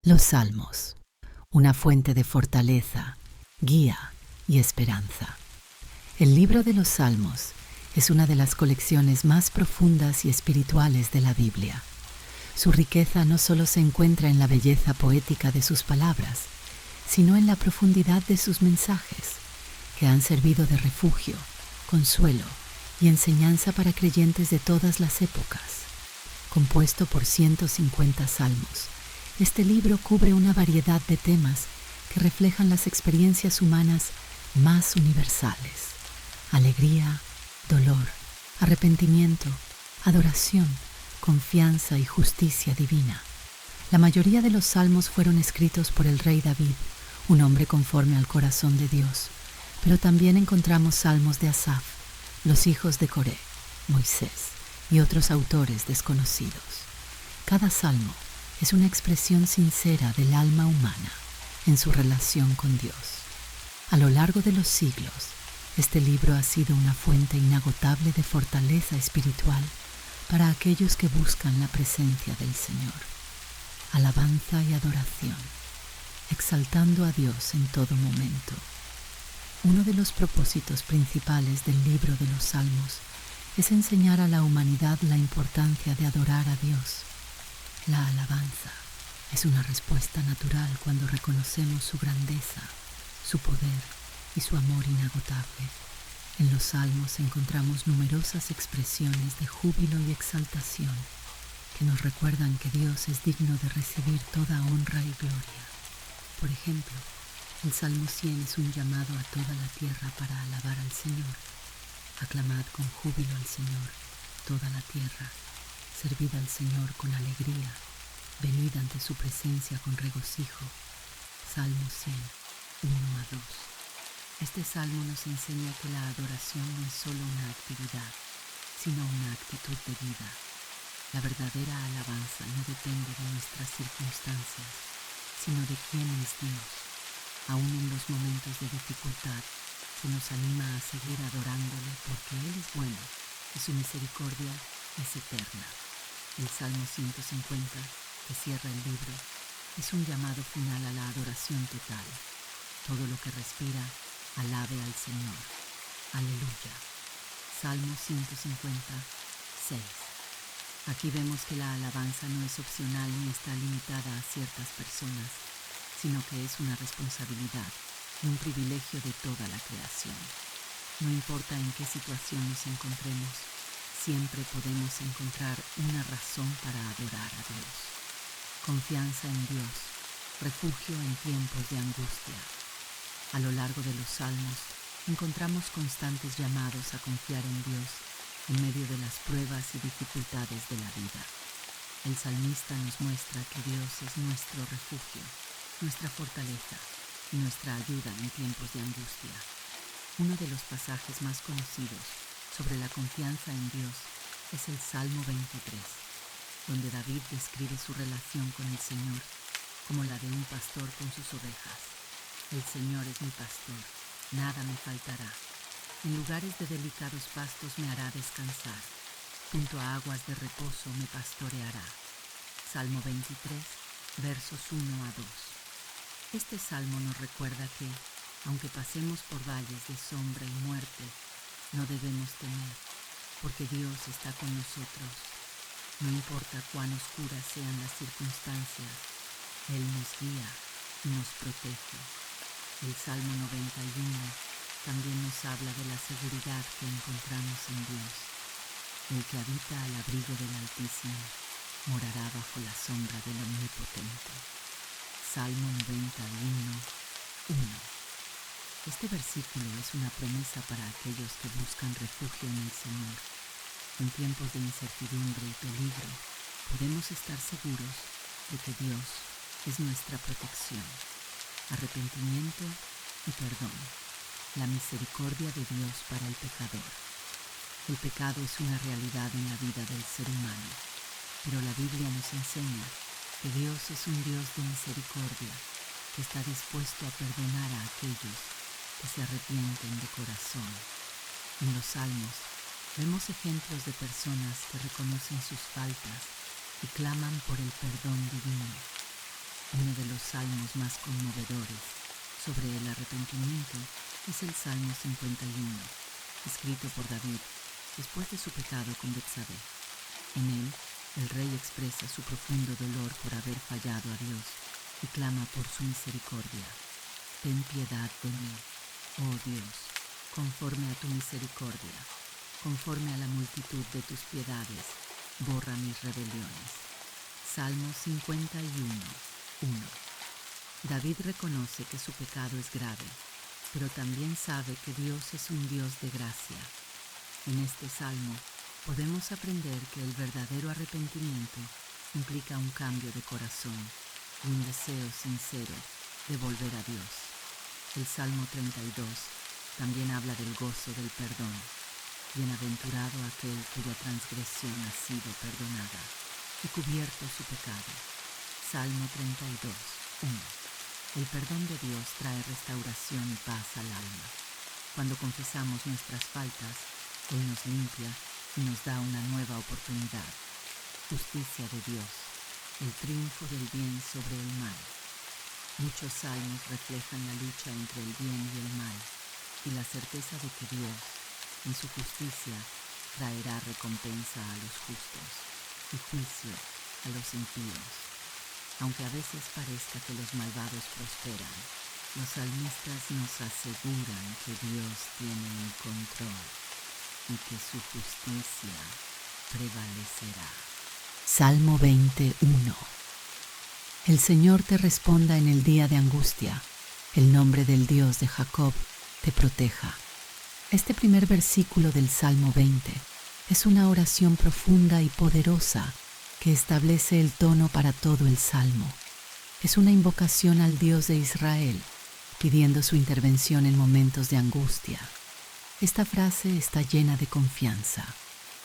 Los Salmos, una fuente de fortaleza, guía y esperanza. El libro de los Salmos es una de las colecciones más profundas y espirituales de la Biblia. Su riqueza no solo se encuentra en la belleza poética de sus palabras, sino en la profundidad de sus mensajes, que han servido de refugio, consuelo y enseñanza para creyentes de todas las épocas. Compuesto por 150 salmos, este libro cubre una variedad de temas que reflejan las experiencias humanas más universales: alegría, dolor, arrepentimiento, adoración, confianza y justicia divina. La mayoría de los salmos fueron escritos por el rey David, un hombre conforme al corazón de Dios, pero también encontramos salmos de Asaf, los hijos de Coré, Moisés y otros autores desconocidos. Cada salmo es una expresión sincera del alma humana en su relación con Dios. A lo largo de los siglos, este libro ha sido una fuente inagotable de fortaleza espiritual para aquellos que buscan la presencia del Señor. Alabanza y adoración, exaltando a Dios en todo momento. Uno de los propósitos principales del libro de los Salmos es enseñar a la humanidad la importancia de adorar a Dios. La alabanza es una respuesta natural cuando reconocemos su grandeza, su poder y su amor inagotable. En los Salmos encontramos numerosas expresiones de júbilo y exaltación que nos recuerdan que Dios es digno de recibir toda honra y gloria. Por ejemplo, el Salmo 100 es un llamado a toda la tierra para alabar al Señor. Aclamad con júbilo al Señor, toda la tierra. Servid al Señor con alegría, venid ante su presencia con regocijo. Salmo 100, 1-2. Este salmo nos enseña que la adoración no es solo una actividad, sino una actitud de vida. La verdadera alabanza no depende de nuestras circunstancias, sino de quién es Dios. Aún en los momentos de dificultad, se nos anima a seguir adorándole porque Él es bueno y su misericordia es eterna. El Salmo 150, que cierra el libro, es un llamado final a la adoración total. Todo lo que respira, alabe al Señor. Aleluya. Salmo 156. Aquí vemos que la alabanza no es opcional ni está limitada a ciertas personas, sino que es una responsabilidad y un privilegio de toda la creación. No importa en qué situación nos encontremos, siempre podemos encontrar una razón para adorar a Dios. Confianza en Dios, refugio en tiempos de angustia. A lo largo de los salmos encontramos constantes llamados a confiar en Dios en medio de las pruebas y dificultades de la vida. El salmista nos muestra que Dios es nuestro refugio, nuestra fortaleza y nuestra ayuda en tiempos de angustia. Uno de los pasajes más conocidos sobre la confianza en Dios es el Salmo 23, donde David describe su relación con el Señor como la de un pastor con sus ovejas. El Señor es mi pastor, nada me faltará. En lugares de delicados pastos me hará descansar, junto a aguas de reposo me pastoreará. Salmo 23, versos 1-2. Este salmo nos recuerda que, aunque pasemos por valles de sombra y muerte, no debemos temer, porque Dios está con nosotros. No importa cuán oscuras sean las circunstancias, Él nos guía y nos protege. El Salmo 91 también nos habla de la seguridad que encontramos en Dios. El que habita al abrigo del Altísimo morará bajo la sombra del Omnipotente. Salmo 91, 1. Este versículo es una promesa para aquellos que buscan refugio en el Señor. En tiempos de incertidumbre y peligro, podemos estar seguros de que Dios es nuestra protección. Arrepentimiento y perdón. La misericordia de Dios para el pecador. El pecado es una realidad en la vida del ser humano, pero la Biblia nos enseña que Dios es un Dios de misericordia, que está dispuesto a perdonar a aquellos que se arrepienten de corazón. En los Salmos vemos ejemplos de personas que reconocen sus faltas y claman por el perdón divino. Uno de los salmos más conmovedores sobre el arrepentimiento es el Salmo 51, escrito por David después de su pecado con Betsabé. En él, el rey expresa su profundo dolor por haber fallado a Dios y clama por su misericordia. Ten piedad de mí, oh Dios, conforme a tu misericordia, conforme a la multitud de tus piedades, borra mis rebeliones. Salmo 51:1. David reconoce que su pecado es grave, pero también sabe que Dios es un Dios de gracia. En este salmo podemos aprender que el verdadero arrepentimiento implica un cambio de corazón y un deseo sincero de volver a Dios. El Salmo 32 también habla del gozo del perdón. Bienaventurado aquel cuya transgresión ha sido perdonada y cubierto su pecado. Salmo 32:1. El perdón de Dios trae restauración y paz al alma. Cuando confesamos nuestras faltas, Él nos limpia y nos da una nueva oportunidad. Justicia de Dios, el triunfo del bien sobre el mal. Muchos salmos reflejan la lucha entre el bien y el mal y la certeza de que Dios, en su justicia, traerá recompensa a los justos y juicio a los impíos. Aunque a veces parezca que los malvados prosperan, los salmistas nos aseguran que Dios tiene el control y que su justicia prevalecerá. Salmo 21. El Señor te responda en el día de angustia. El nombre del Dios de Jacob te proteja. Este primer versículo del Salmo 20 es una oración profunda y poderosa que establece el tono para todo el Salmo. Es una invocación al Dios de Israel, pidiendo su intervención en momentos de angustia. Esta frase está llena de confianza,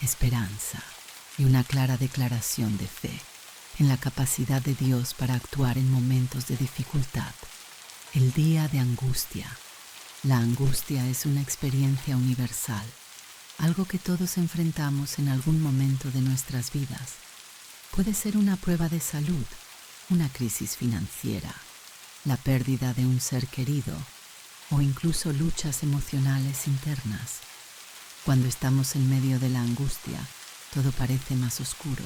esperanza y una clara declaración de fe en la capacidad de Dios para actuar en momentos de dificultad. El día de angustia. La angustia es una experiencia universal, algo que todos enfrentamos en algún momento de nuestras vidas. Puede ser una prueba de salud, una crisis financiera, la pérdida de un ser querido o incluso luchas emocionales internas. Cuando estamos en medio de la angustia, todo parece más oscuro,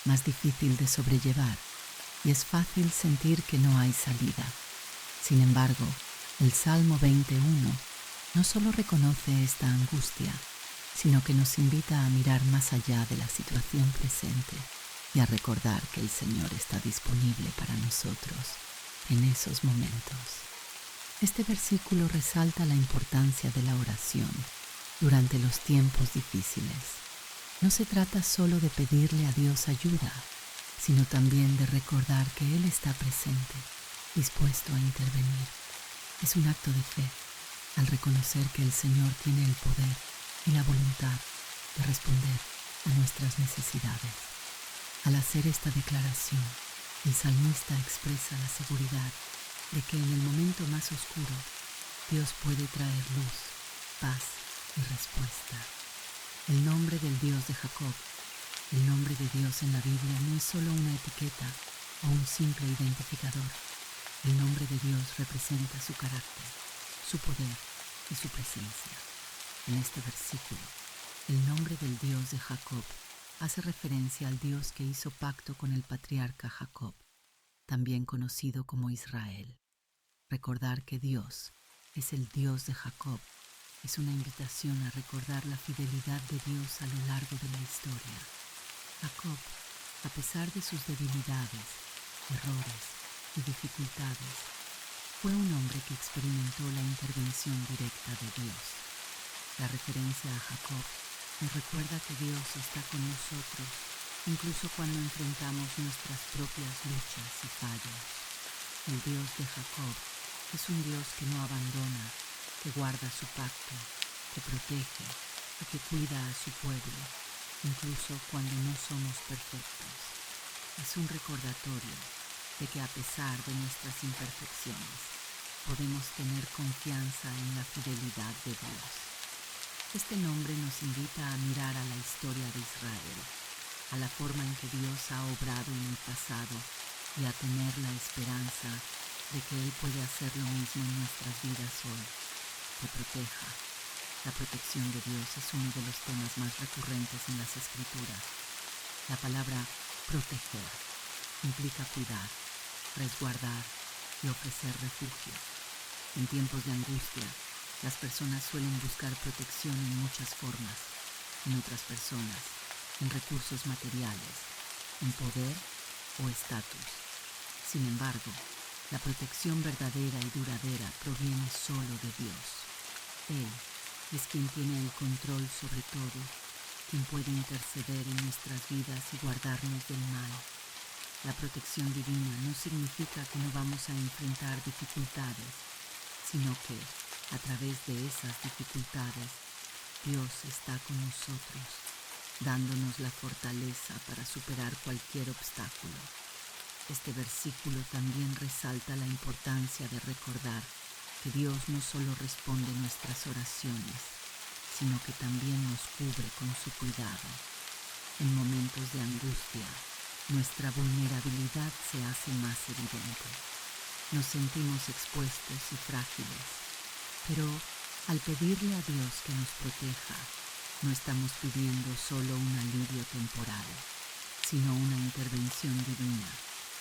más difícil de sobrellevar y es fácil sentir que no hay salida. Sin embargo, el Salmo 21 no solo reconoce esta angustia, sino que nos invita a mirar más allá de la situación presente y a recordar que el Señor está disponible para nosotros en esos momentos. Este versículo resalta la importancia de la oración durante los tiempos difíciles. No se trata solo de pedirle a Dios ayuda, sino también de recordar que Él está presente, dispuesto a intervenir. Es un acto de fe al reconocer que el Señor tiene el poder y la voluntad de responder a nuestras necesidades. Al hacer esta declaración, el salmista expresa la seguridad de que en el momento más oscuro, Dios puede traer luz, paz y respuesta. El nombre del Dios de Jacob, el nombre de Dios en la Biblia no es solo una etiqueta o un simple identificador. El nombre de Dios representa su carácter, su poder y su presencia. En este versículo, el nombre del Dios de Jacob hace referencia al Dios que hizo pacto con el patriarca Jacob, también conocido como Israel. Recordar que Dios es el Dios de Jacob es una invitación a recordar la fidelidad de Dios a lo largo de la historia. Jacob, a pesar de sus debilidades, errores y dificultades, fue un hombre que experimentó la intervención directa de Dios. La referencia a Jacob nos recuerda que Dios está con nosotros, incluso cuando enfrentamos nuestras propias luchas y fallos. El Dios de Jacob es un Dios que no abandona, que guarda su pacto, que protege y que cuida a su pueblo, incluso cuando no somos perfectos. Es un recordatorio de que a pesar de nuestras imperfecciones, podemos tener confianza en la fidelidad de Dios. Este nombre nos invita a mirar a la historia de Israel, a la forma en que Dios ha obrado en el pasado y a tener la esperanza de que Él puede hacer lo mismo en nuestras vidas hoy, te proteja. La protección de Dios es uno de los temas más recurrentes en las Escrituras. La palabra proteger implica cuidar, resguardar y ofrecer refugio. En tiempos de angustia, las personas suelen buscar protección en muchas formas, en otras personas, en recursos materiales, en poder o estatus. Sin embargo, la protección verdadera y duradera proviene solo de Dios. Él es quien tiene el control sobre todo, quien puede interceder en nuestras vidas y guardarnos del mal. La protección divina no significa que no vamos a enfrentar dificultades, sino que, a través de esas dificultades, Dios está con nosotros, dándonos la fortaleza para superar cualquier obstáculo. Este versículo también resalta la importancia de recordar que Dios no solo responde nuestras oraciones, sino que también nos cubre con su cuidado. En momentos de angustia, nuestra vulnerabilidad se hace más evidente. Nos sentimos expuestos y frágiles, pero al pedirle a Dios que nos proteja, no estamos pidiendo solo un alivio temporal, sino una intervención divina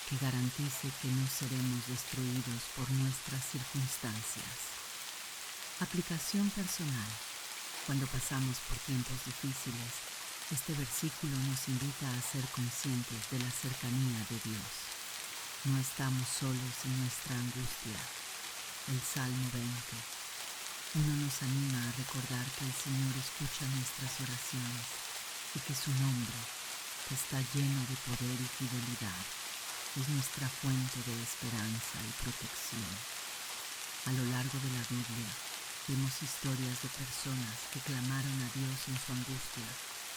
que garantice que no seremos destruidos por nuestras circunstancias. Aplicación personal. Cuando pasamos por tiempos difíciles, este versículo nos invita a ser conscientes de la cercanía de Dios. No estamos solos en nuestra angustia. El Salmo 20. Nos anima a recordar que el Señor escucha nuestras oraciones y que su nombre, que está lleno de poder y fidelidad, es nuestra fuente de esperanza y protección. A lo largo de la Biblia, vemos historias de personas que clamaron a Dios en su angustia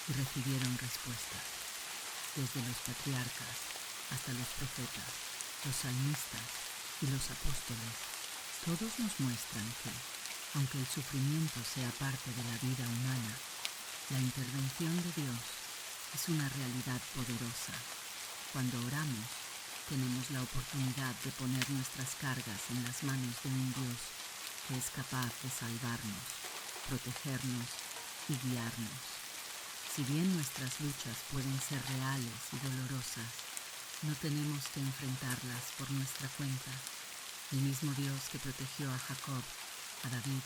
y recibieron respuesta. Desde los patriarcas hasta los profetas, los salmistas y los apóstoles, todos nos muestran que, aunque el sufrimiento sea parte de la vida humana, la intervención de Dios es una realidad poderosa. Cuando oramos, tenemos la oportunidad de poner nuestras cargas en las manos de un Dios que es capaz de salvarnos, protegernos y guiarnos. Si bien nuestras luchas pueden ser reales y dolorosas, no tenemos que enfrentarlas por nuestra cuenta. El mismo Dios que protegió a Jacob, a David,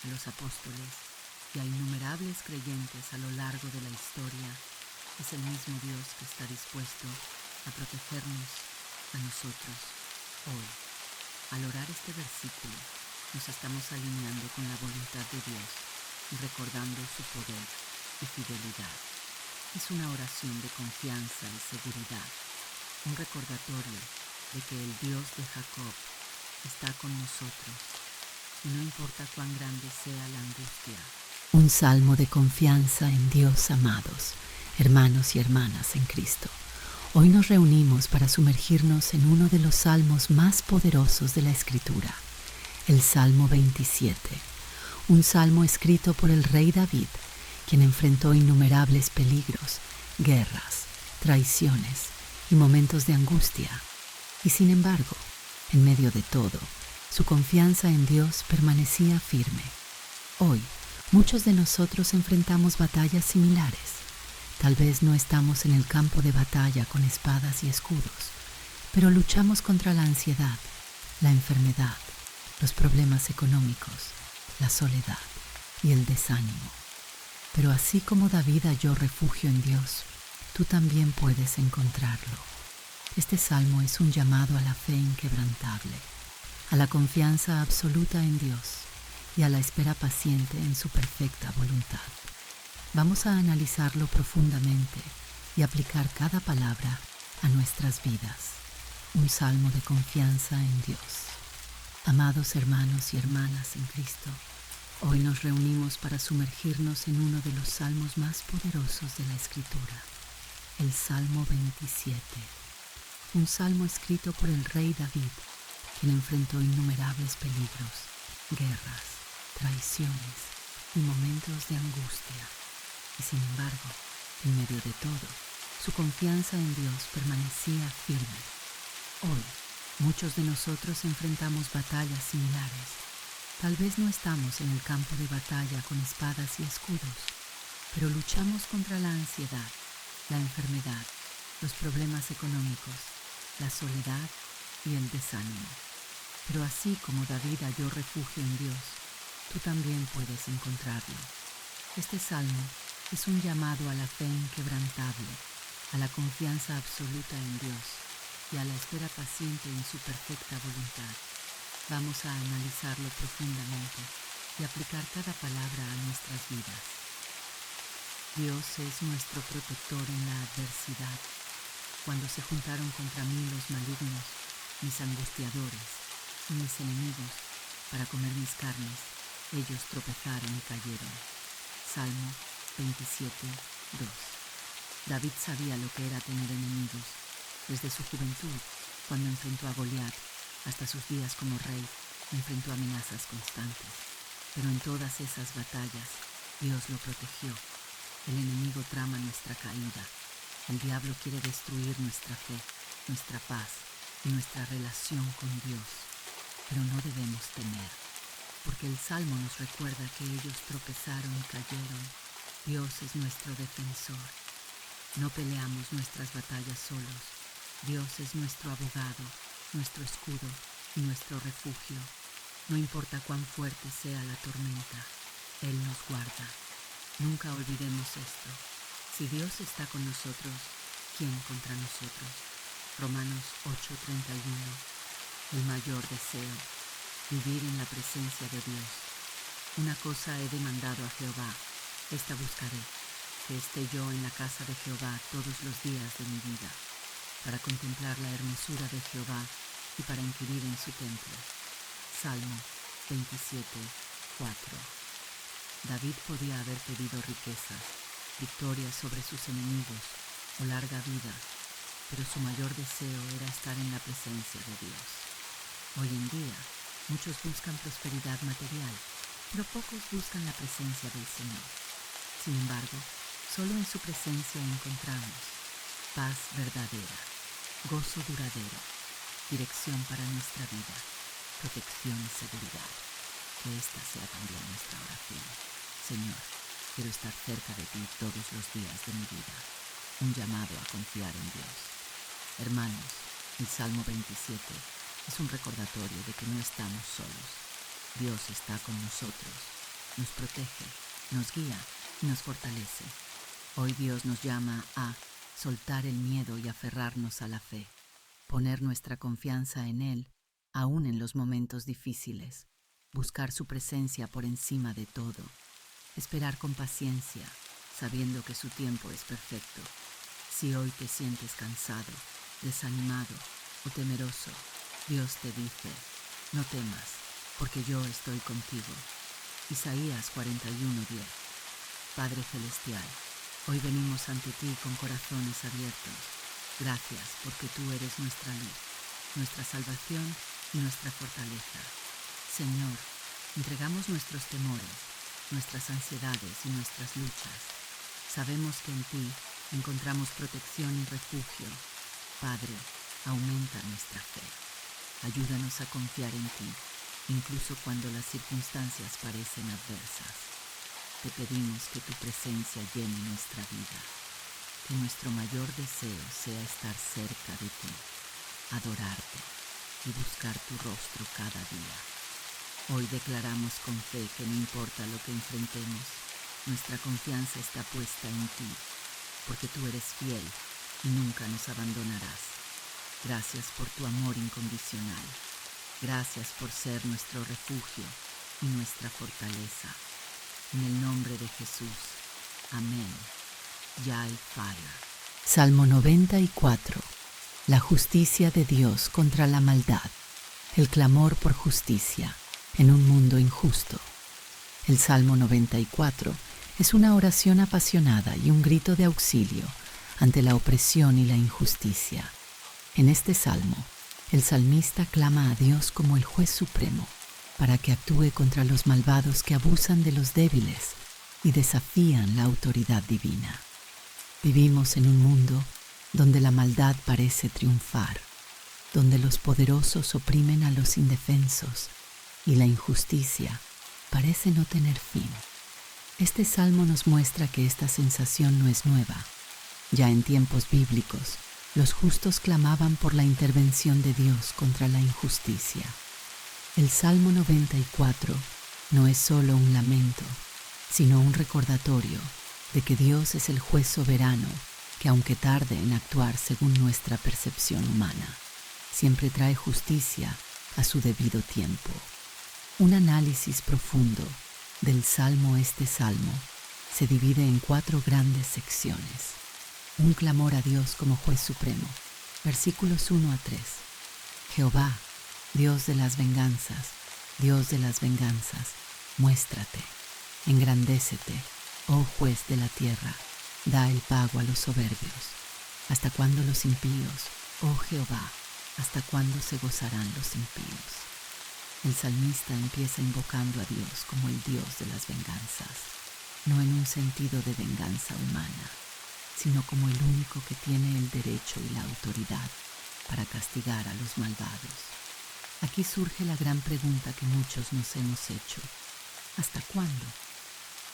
a los apóstoles y a innumerables creyentes a lo largo de la historia, es el mismo Dios que está dispuesto a protegernos a nosotros hoy. Al orar este versículo, nos estamos alineando con la voluntad de Dios y recordando su poder y fidelidad. Es una oración de confianza y seguridad, un recordatorio de que el Dios de Jacob está con nosotros y no importa cuán grande sea la angustia. Un salmo de confianza en Dios, amados, hermanos y hermanas en Cristo. Hoy nos reunimos para sumergirnos en uno de los salmos más poderosos de la Escritura, el Salmo 27, un salmo escrito por el rey David, quien enfrentó innumerables peligros, guerras, traiciones y momentos de angustia. Y sin embargo, en medio de todo, su confianza en Dios permanecía firme. Hoy, muchos de nosotros enfrentamos batallas similares. Tal vez no estamos en el campo de batalla con espadas y escudos, pero luchamos contra la ansiedad, la enfermedad, los problemas económicos, la soledad y el desánimo. Pero así como David halló refugio en Dios, tú también puedes encontrarlo. Este salmo es un llamado a la fe inquebrantable, a la confianza absoluta en Dios y a la espera paciente en su perfecta voluntad. Vamos a analizarlo profundamente y aplicar cada palabra a nuestras vidas. Un salmo de confianza en Dios. Amados hermanos y hermanas en Cristo, hoy nos reunimos para sumergirnos en uno de los salmos más poderosos de la Escritura, el Salmo 27. Un salmo escrito por el rey David, quien enfrentó innumerables peligros, guerras, traiciones y momentos de angustia. Y sin embargo, en medio de todo, su confianza en Dios permanecía firme. Hoy, muchos de nosotros enfrentamos batallas similares. Tal vez no estamos en el campo de batalla con espadas y escudos, pero luchamos contra la ansiedad, la enfermedad, los problemas económicos, la soledad y el desánimo. Pero así como David halló refugio en Dios, tú también puedes encontrarlo. Este salmo es un llamado a la fe inquebrantable, a la confianza absoluta en Dios y a la espera paciente en su perfecta voluntad. Vamos a analizarlo profundamente y aplicar cada palabra a nuestras vidas. Dios es nuestro protector en la adversidad. Cuando se juntaron contra mí los malignos, mis angustiadores y mis enemigos, para comer mis carnes, ellos tropezaron y cayeron. Salmo 27, 2. David sabía lo que era tener enemigos. Desde su juventud, cuando enfrentó a Goliat, hasta sus días como rey, enfrentó amenazas constantes. Pero en todas esas batallas, Dios lo protegió. El enemigo trama nuestra caída. El diablo quiere destruir nuestra fe, nuestra paz y nuestra relación con Dios. Pero no debemos temer, porque el Salmo nos recuerda que ellos tropezaron y cayeron. Dios es nuestro defensor. No peleamos nuestras batallas solos. Dios es nuestro abogado, nuestro escudo y nuestro refugio. No importa cuán fuerte sea la tormenta, Él nos guarda. Nunca olvidemos esto. Si Dios está con nosotros, ¿quién contra nosotros? Romanos 8:31. El mayor deseo, vivir en la presencia de Dios. Una cosa he demandado a Jehová, esta buscaré, que esté yo en la casa de Jehová todos los días de mi vida, para contemplar la hermosura de Jehová y para inquirir en su templo. Salmo 27:4. David podía haber pedido riquezas, victoria sobre sus enemigos o larga vida, pero su mayor deseo era estar en la presencia de Dios. Hoy en día, muchos buscan prosperidad material, pero pocos buscan la presencia del Señor. Sin embargo, solo en su presencia encontramos paz verdadera, gozo duradero, dirección para nuestra vida, protección y seguridad. Que esta sea también nuestra oración. Señor, quiero estar cerca de ti todos los días de mi vida. Un llamado a confiar en Dios. Hermanos, el Salmo 27 es un recordatorio de que no estamos solos. Dios está con nosotros, nos protege, nos guía y nos fortalece. Hoy Dios nos llama a soltar el miedo y aferrarnos a la fe, poner nuestra confianza en Él, aún en los momentos difíciles, buscar su presencia por encima de todo, esperar con paciencia, sabiendo que su tiempo es perfecto. Si hoy te sientes cansado, desanimado o temeroso, Dios te dice, no temas, porque yo estoy contigo. Isaías 41:10. Padre Celestial, hoy venimos ante ti con corazones abiertos. Gracias porque tú eres nuestra luz, nuestra salvación y nuestra fortaleza. Señor, entregamos nuestros temores, nuestras ansiedades y nuestras luchas. Sabemos que en ti encontramos protección y refugio. Padre, aumenta nuestra fe. Ayúdanos a confiar en ti, incluso cuando las circunstancias parecen adversas. Te pedimos que tu presencia llene nuestra vida, que nuestro mayor deseo sea estar cerca de ti, adorarte y buscar tu rostro cada día. Hoy declaramos con fe que no importa lo que enfrentemos, nuestra confianza está puesta en ti, porque tú eres fiel y nunca nos abandonarás. Gracias por tu amor incondicional. Gracias por ser nuestro refugio y nuestra fortaleza. En el nombre de Jesús. Amén. Yai Fire. Salmo 94. La justicia de Dios contra la maldad. El clamor por justicia en un mundo injusto. El Salmo 94 es una oración apasionada y un grito de auxilio ante la opresión y la injusticia. En este salmo, el salmista clama a Dios como el juez supremo para que actúe contra los malvados que abusan de los débiles y desafían la autoridad divina. Vivimos en un mundo donde la maldad parece triunfar. donde los poderosos oprimen a los indefensos y la injusticia parece no tener fin. Este salmo nos muestra que esta sensación no es nueva. Ya en tiempos bíblicos, los justos clamaban por la intervención de Dios contra la injusticia. El Salmo 94 no es solo un lamento, sino un recordatorio de que Dios es el juez soberano que, aunque tarde en actuar según nuestra percepción humana, siempre trae justicia a su debido tiempo. Un análisis profundo del Salmo, este Salmo, se divide en 4 grandes secciones. Un clamor a Dios como juez supremo. Versículos 1 a 3. Jehová, Dios de las venganzas, muéstrate, engrandécete, oh juez de la tierra, da el pago a los soberbios. ¿Hasta cuándo los impíos, oh Jehová, hasta cuándo se gozarán los impíos? El salmista empieza invocando a Dios como el Dios de las venganzas, no en un sentido de venganza humana, sino como el único que tiene el derecho y la autoridad para castigar a los malvados. Aquí surge la gran pregunta que muchos nos hemos hecho: ¿hasta cuándo?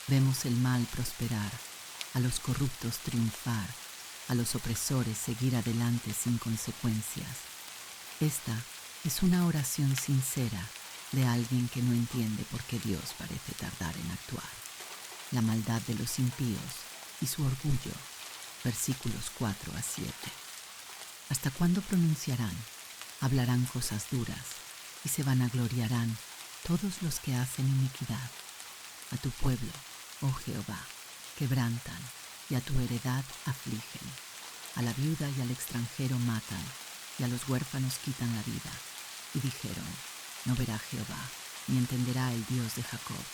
Vemos el mal prosperar, a los corruptos triunfar, a los opresores seguir adelante sin consecuencias. Esta es una oración sincera de alguien que no entiende por qué Dios parece tardar en actuar. La maldad de los impíos y su orgullo. Versículos 4 a 7. ¿Hasta cuándo pronunciarán? Hablarán cosas duras y se vanagloriarán todos los que hacen iniquidad. A tu pueblo, oh Jehová, quebrantan y a tu heredad afligen. A la viuda y al extranjero matan y a los huérfanos quitan la vida. Y dijeron: no verá Jehová, ni entenderá el Dios de Jacob.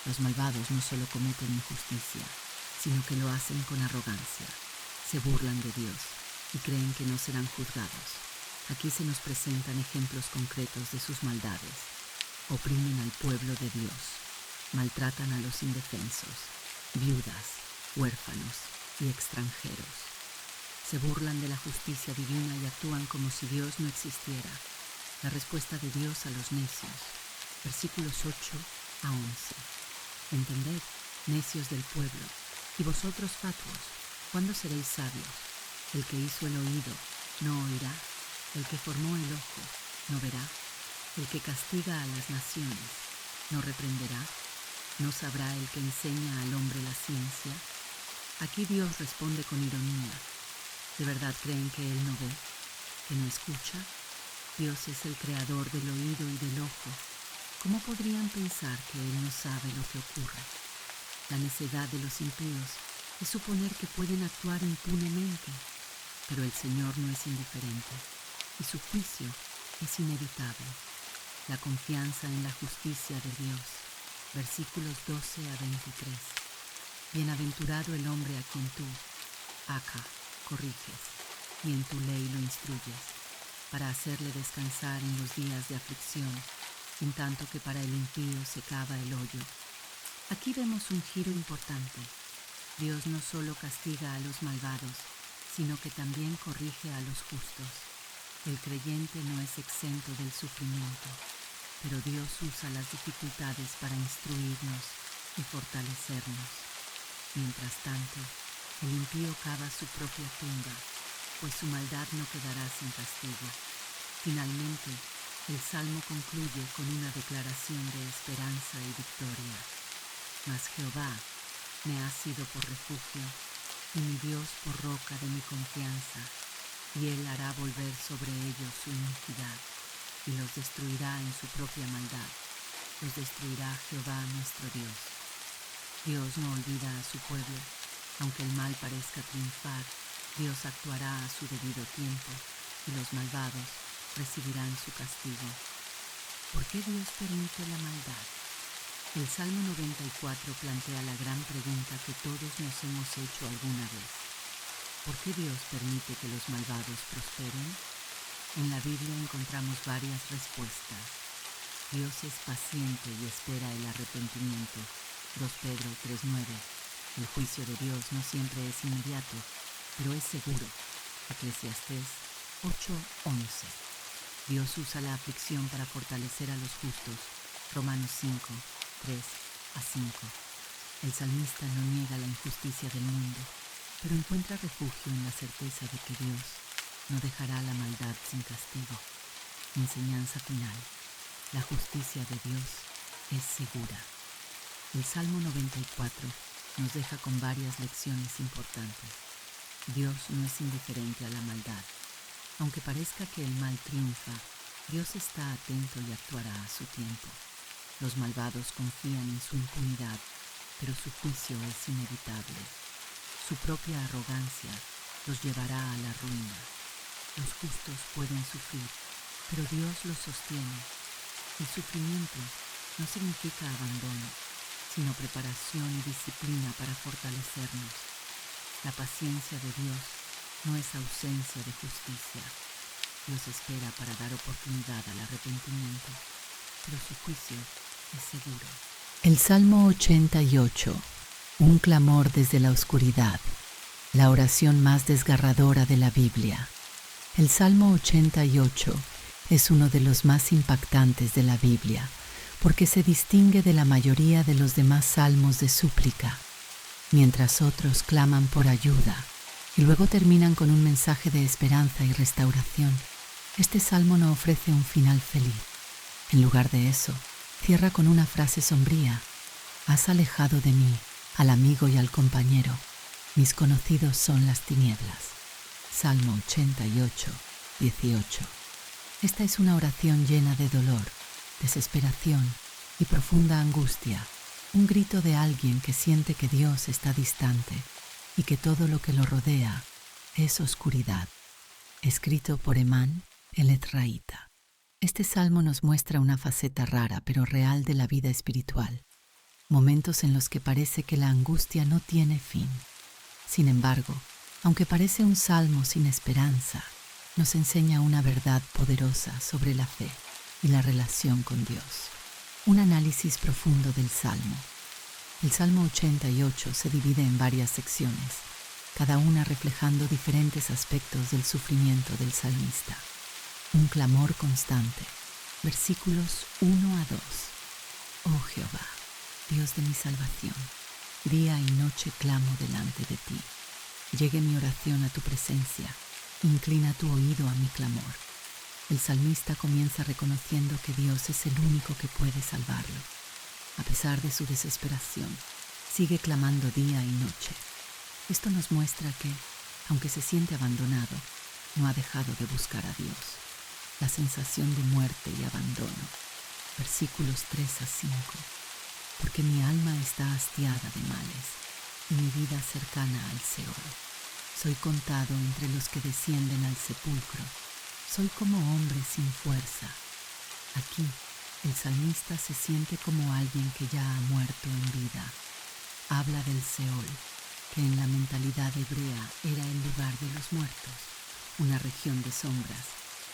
Los malvados no solo cometen injusticia, sino que lo hacen con arrogancia. Se burlan de Dios y creen que no serán juzgados. Aquí se nos presentan ejemplos concretos de sus maldades. Oprimen al pueblo de Dios, maltratan a los indefensos, viudas, huérfanos y extranjeros. Se burlan de la justicia divina y actúan como si Dios no existiera. La respuesta de Dios a los necios. Versículos 8 a 11. Entended, necios del pueblo, y vosotros fatuos, ¿cuándo seréis sabios? El que hizo el oído no oirá, el que formó el ojo no verá, el que castiga a las naciones no reprenderá, no sabrá el que enseña al hombre la ciencia. Aquí Dios responde con ironía. ¿De verdad creen que Él no ve, que no escucha? Dios es el creador del oído y del ojo. ¿Cómo podrían pensar que Él no sabe lo que ocurre? La necedad de los impíos es suponer que pueden actuar impunemente, pero el Señor no es indiferente y su juicio es inevitable. La confianza en la justicia de Dios. Versículos 12 a 23. Bienaventurado el hombre a quien tú, Aca, corriges, y en tu ley lo instruyes, para hacerle descansar en los días de aflicción, en tanto que para el impío se cava el hoyo. Aquí vemos un giro importante. Dios no solo castiga a los malvados, sino que también corrige a los justos. El creyente no es exento del sufrimiento, pero Dios usa las dificultades para instruirnos y fortalecernos. Mientras tanto, el impío cava su propia tumba, pues su maldad no quedará sin castigo. Finalmente, el Salmo concluye con una declaración de esperanza y victoria. Mas Jehová me ha sido por refugio, y mi Dios por roca de mi confianza, y Él hará volver sobre ellos su iniquidad, y los destruirá en su propia maldad. Los destruirá Jehová nuestro Dios. Dios no olvida a su pueblo. Aunque el mal parezca triunfar, Dios actuará a su debido tiempo, y los malvados recibirán su castigo. ¿Por qué Dios permite la maldad? El Salmo 94 plantea la gran pregunta que todos nos hemos hecho alguna vez. ¿Por qué Dios permite que los malvados prosperen? En la Biblia encontramos varias respuestas. Dios es paciente y espera el arrepentimiento. 2 Pedro 3:9. El juicio de Dios no siempre es inmediato, pero es seguro. Eclesiastés 8:11. Dios usa la aflicción para fortalecer a los justos. Romanos 5:3-5. El salmista no niega la injusticia del mundo, pero encuentra refugio en la certeza de que Dios no dejará la maldad sin castigo. Enseñanza final. La justicia de Dios es segura. El Salmo 94 nos deja con varias lecciones importantes. Dios no es indiferente a la maldad. Aunque parezca que el mal triunfa, Dios está atento y actuará a su tiempo. Los malvados confían en su impunidad, pero su juicio es inevitable. Su propia arrogancia los llevará a la ruina. Los justos pueden sufrir, pero Dios los sostiene. El sufrimiento no significa abandono, sino preparación y disciplina para fortalecernos. La paciencia de Dios no es ausencia de justicia. Dios espera para dar oportunidad al arrepentimiento, pero su juicio es seguro. El Salmo 88, un clamor desde la oscuridad, la oración más desgarradora de la Biblia. El Salmo 88 es uno de los más impactantes de la Biblia, porque se distingue de la mayoría de los demás salmos de súplica, mientras otros claman por ayuda y luego terminan con un mensaje de esperanza y restauración. Este salmo no ofrece un final feliz. En lugar de eso, cierra con una frase sombría: has alejado de mí al amigo y al compañero, mis conocidos son las tinieblas. Salmo 88:18. Esta es una oración llena de dolor, desesperación y profunda angustia, un grito de alguien que siente que Dios está distante y que todo lo que lo rodea es oscuridad. Escrito por Emán el Ezraíta. Este salmo nos muestra una faceta rara pero real de la vida espiritual, momentos en los que parece que la angustia no tiene fin. Sin embargo, aunque parece un salmo sin esperanza, nos enseña una verdad poderosa sobre la fe y la relación con Dios. Un análisis profundo del salmo. El Salmo 88 se divide en varias secciones, cada una reflejando diferentes aspectos del sufrimiento del salmista. Un clamor constante. Versículos 1-2. Oh Jehová, Dios de mi salvación, día y noche clamo delante de ti. Llegue mi oración a tu presencia, inclina tu oído a mi clamor. El salmista comienza reconociendo que Dios es el único que puede salvarlo. A pesar de su desesperación, sigue clamando día y noche. Esto nos muestra que, aunque se siente abandonado, no ha dejado de buscar a Dios. La sensación de muerte y abandono. Versículos 3-5. Porque mi alma está hastiada de males, y mi vida cercana al Seol. Soy contado entre los que descienden al sepulcro. Soy como hombre sin fuerza. Aquí, el salmista se siente como alguien que ya ha muerto en vida. Habla del Seol, que en la mentalidad hebrea era el lugar de los muertos, una región de sombras,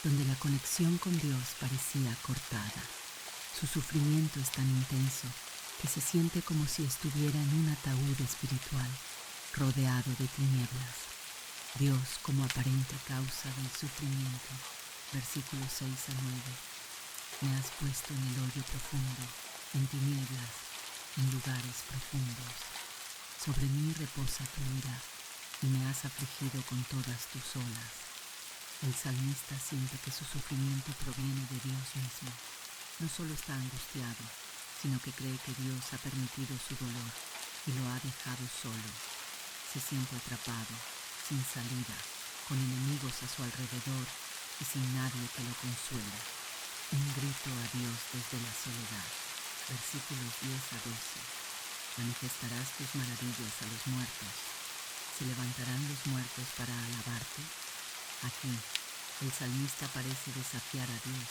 donde la conexión con Dios parecía cortada. Su sufrimiento es tan intenso que se siente como si estuviera en un ataúd espiritual, rodeado de tinieblas. Dios como aparente causa del sufrimiento. Versículos 6-9. Me has puesto en el hoyo profundo, en tinieblas, en lugares profundos. Sobre mí reposa tu ira, y me has afligido con todas tus olas. El salmista siente que su sufrimiento proviene de Dios mismo. No solo está angustiado, sino que cree que Dios ha permitido su dolor y lo ha dejado solo. Se siente atrapado, sin salida, con enemigos a su alrededor y sin nadie que lo consuele. Un grito a Dios desde la soledad. Versículos 10-12. Manifestarás tus maravillas a los muertos. ¿Se levantarán los muertos para alabarte? Aquí, el salmista parece desafiar a Dios,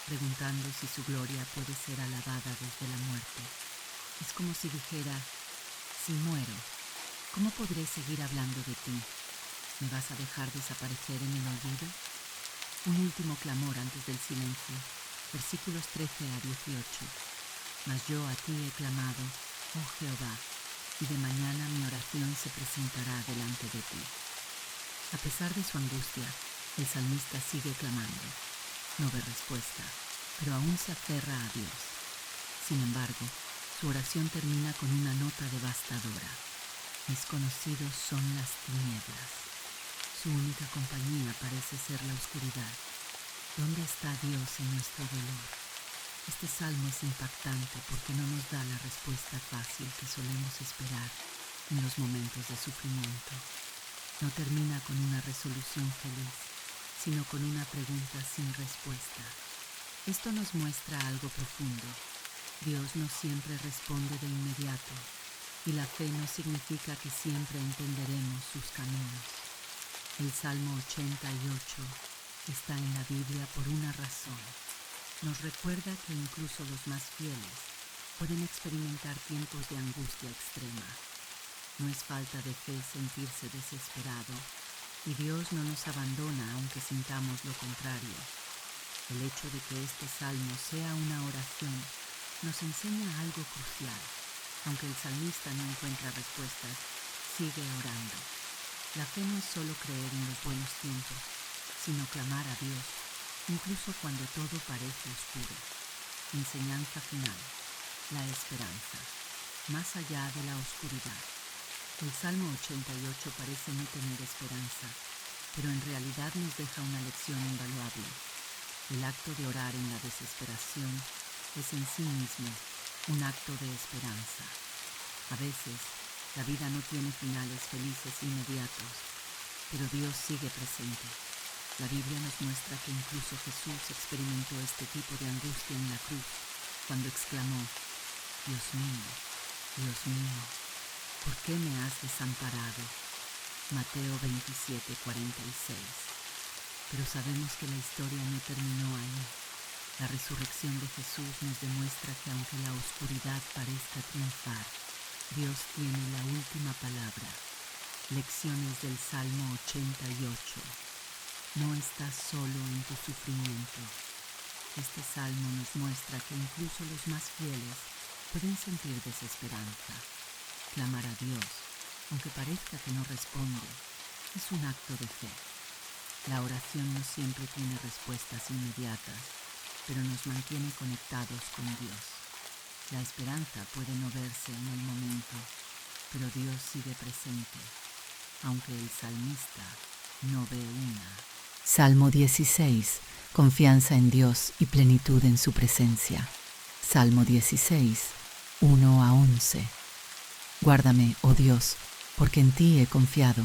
preguntando si su gloria puede ser alabada desde la muerte. Es como si dijera: si muero, ¿cómo podré seguir hablando de ti? ¿Me vas a dejar desaparecer en el olvido? Un último clamor antes del silencio. Versículos 13-18. Mas yo a ti he clamado, oh Jehová, y de mañana mi oración se presentará delante de ti. A pesar de su angustia, El salmista sigue clamando. No ve respuesta, pero aún se aferra a Dios. Sin embargo, su oración termina con una nota devastadora. Mis conocidos son las tinieblas. Su única compañía parece ser la oscuridad. ¿Dónde está Dios en nuestro dolor? Este salmo es impactante porque no nos da la respuesta fácil que solemos esperar en los momentos de sufrimiento. No termina con una resolución feliz, sino con una pregunta sin respuesta. Esto nos muestra algo profundo. Dios no siempre responde de inmediato, y la fe no significa que siempre entenderemos sus caminos. El Salmo 88 está en la Biblia por una razón. Nos recuerda que incluso los más fieles pueden experimentar tiempos de angustia extrema. No es falta de fe sentirse desesperado, y Dios no nos abandona aunque sintamos lo contrario. El hecho de que este salmo sea una oración nos enseña algo crucial. Aunque el salmista no encuentra respuestas, sigue orando. La fe no es solo creer en los buenos tiempos, sino clamar a Dios, incluso cuando todo parece oscuro. Enseñanza final: la esperanza, más allá de la oscuridad. El Salmo 88 parece no tener esperanza, pero en realidad nos deja una lección invaluable. El acto de orar en la desesperación es en sí mismo un acto de esperanza. A veces, la vida no tiene finales felices inmediatos, pero Dios sigue presente. La Biblia nos muestra que incluso Jesús experimentó este tipo de angustia en la cruz, cuando exclamó: Dios mío, ¿por qué me has desamparado? Mateo 27:46. Pero sabemos que la historia no terminó ahí. La resurrección de Jesús nos demuestra que aunque la oscuridad parezca triunfar, Dios tiene la última palabra. Lecciones del Salmo 88. No estás solo en tu sufrimiento. Este salmo nos muestra que incluso los más fieles pueden sentir desesperanza. Clamar a Dios, aunque parezca que no responde, es un acto de fe. La oración no siempre tiene respuestas inmediatas, pero nos mantiene conectados con Dios. La esperanza puede no verse en el momento, pero Dios sigue presente, aunque el salmista no ve una. Salmo 16. Confianza en Dios y plenitud en su presencia. Salmo 16, 1-11. Guárdame, oh Dios, porque en ti he confiado.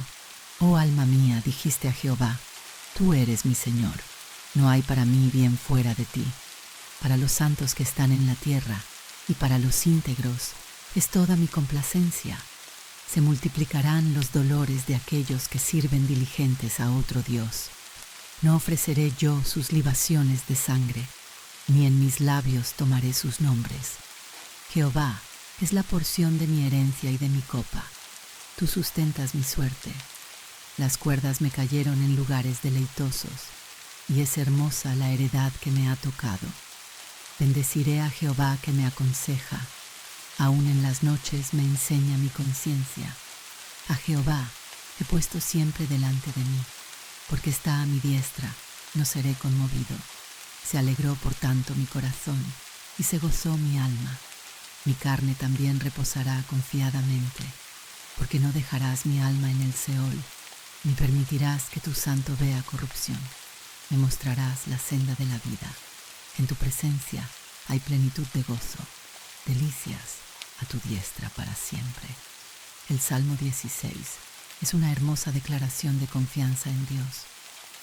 Oh alma mía, dijiste a Jehová, tú eres mi Señor. No hay para mí bien fuera de ti. Para los santos que están en la tierra y para los íntegros es toda mi complacencia. Se multiplicarán los dolores de aquellos que sirven diligentes a otro Dios. No ofreceré yo sus libaciones de sangre, ni en mis labios tomaré sus nombres. Jehová es la porción de mi herencia y de mi copa. Tú sustentas mi suerte. Las cuerdas me cayeron en lugares deleitosos, y es hermosa la heredad que me ha tocado. Bendeciré a Jehová que me aconseja. Aún en las noches me enseña mi conciencia. A Jehová he puesto siempre delante de mí, porque está a mi diestra, no seré conmovido. Se alegró por tanto mi corazón, y se gozó mi alma. Mi carne también reposará confiadamente, porque no dejarás mi alma en el Seol, ni permitirás que tu santo vea corrupción. Me mostrarás la senda de la vida. En tu presencia hay plenitud de gozo, delicias a tu diestra para siempre. El Salmo 16 es una hermosa declaración de confianza en Dios.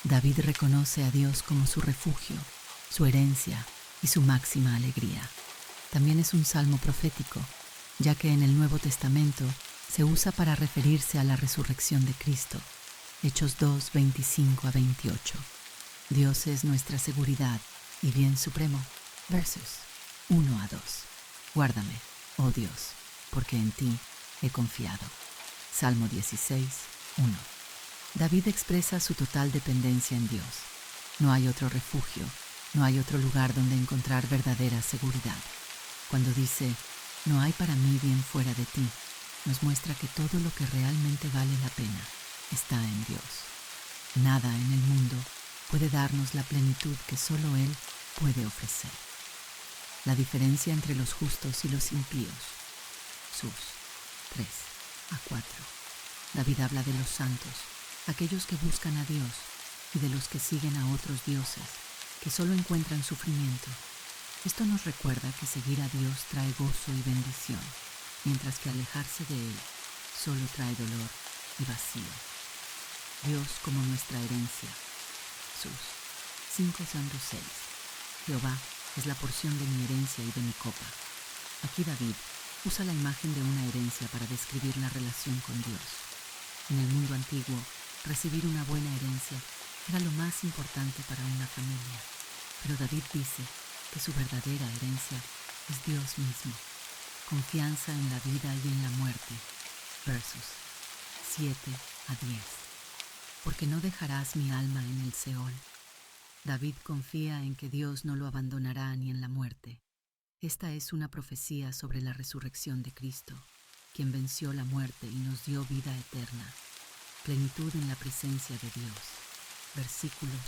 David reconoce a Dios como su refugio, su herencia y su máxima alegría. También es un salmo profético, ya que en el Nuevo Testamento se usa para referirse a la resurrección de Cristo. Hechos 2, 25-28. Dios es nuestra seguridad y bien supremo. Versos 1-2. Guárdame, oh Dios, porque en ti he confiado. Salmo 16, 1. David expresa su total dependencia en Dios. No hay otro refugio, no hay otro lugar donde encontrar verdadera seguridad. Cuando dice, no hay para mí bien fuera de ti, nos muestra que todo lo que realmente vale la pena está en Dios. Nada en el mundo puede darnos la plenitud que solo Él puede ofrecer. La diferencia entre los justos y los impíos. Sus 3-4. David habla de los santos, aquellos que buscan a Dios, y de los que siguen a otros dioses, que solo encuentran sufrimiento. Esto nos recuerda que seguir a Dios trae gozo y bendición, mientras que alejarse de Él solo trae dolor y vacío. Dios como nuestra herencia. Sus 5:6. Jehová es la porción de mi herencia y de mi copa. Aquí David usa la imagen de una herencia para describir la relación con Dios. En el mundo antiguo, recibir una buena herencia era lo más importante para una familia, pero David dice que su verdadera herencia es Dios mismo. Confianza en la vida y en la muerte. Versos 7-10. Porque no dejarás mi alma en el Seol. David confía en que Dios no lo abandonará ni en la muerte. Esta es una profecía sobre la resurrección de Cristo, quien venció la muerte y nos dio vida eterna, plenitud en la presencia de Dios. Versículos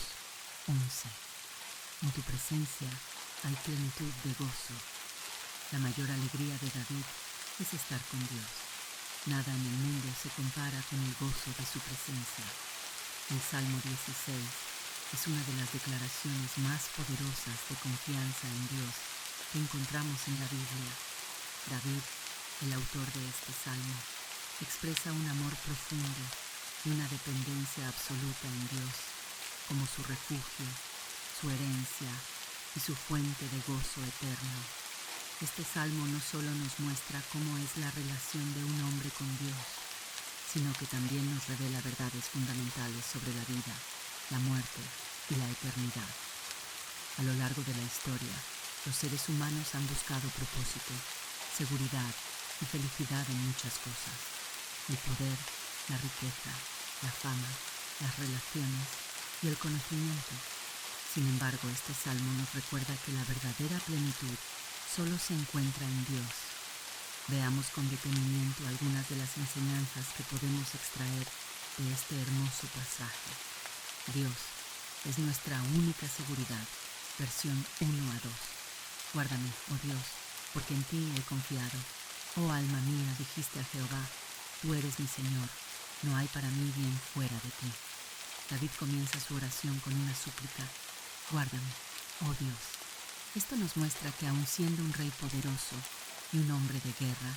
11. En tu presencia hay plenitud de gozo. La mayor alegría de David es estar con Dios. Nada en el mundo se compara con el gozo de su presencia. El Salmo 16 es una de las declaraciones más poderosas de confianza en Dios que encontramos en la Biblia. David, el autor de este salmo, expresa un amor profundo y una dependencia absoluta en Dios como su refugio, su herencia y su fuente de gozo eterno. Este salmo no solo nos muestra cómo es la relación de un hombre con Dios, sino que también nos revela verdades fundamentales sobre la vida, la muerte y la eternidad. A lo largo de la historia, los seres humanos han buscado propósito, seguridad y felicidad en muchas cosas. El poder, la riqueza, la fama, las relaciones y el conocimiento. Sin embargo, este salmo nos recuerda que la verdadera plenitud solo se encuentra en Dios. Veamos con detenimiento algunas de las enseñanzas que podemos extraer de este hermoso pasaje. Dios es nuestra única seguridad. Versión 1-2. Guárdame, oh Dios, porque en ti he confiado. Oh alma mía, dijiste a Jehová, tú eres mi Señor, no hay para mí bien fuera de ti. David comienza su oración con una súplica. Guárdame, oh Dios. Esto nos muestra que aun siendo un rey poderoso y un hombre de guerra,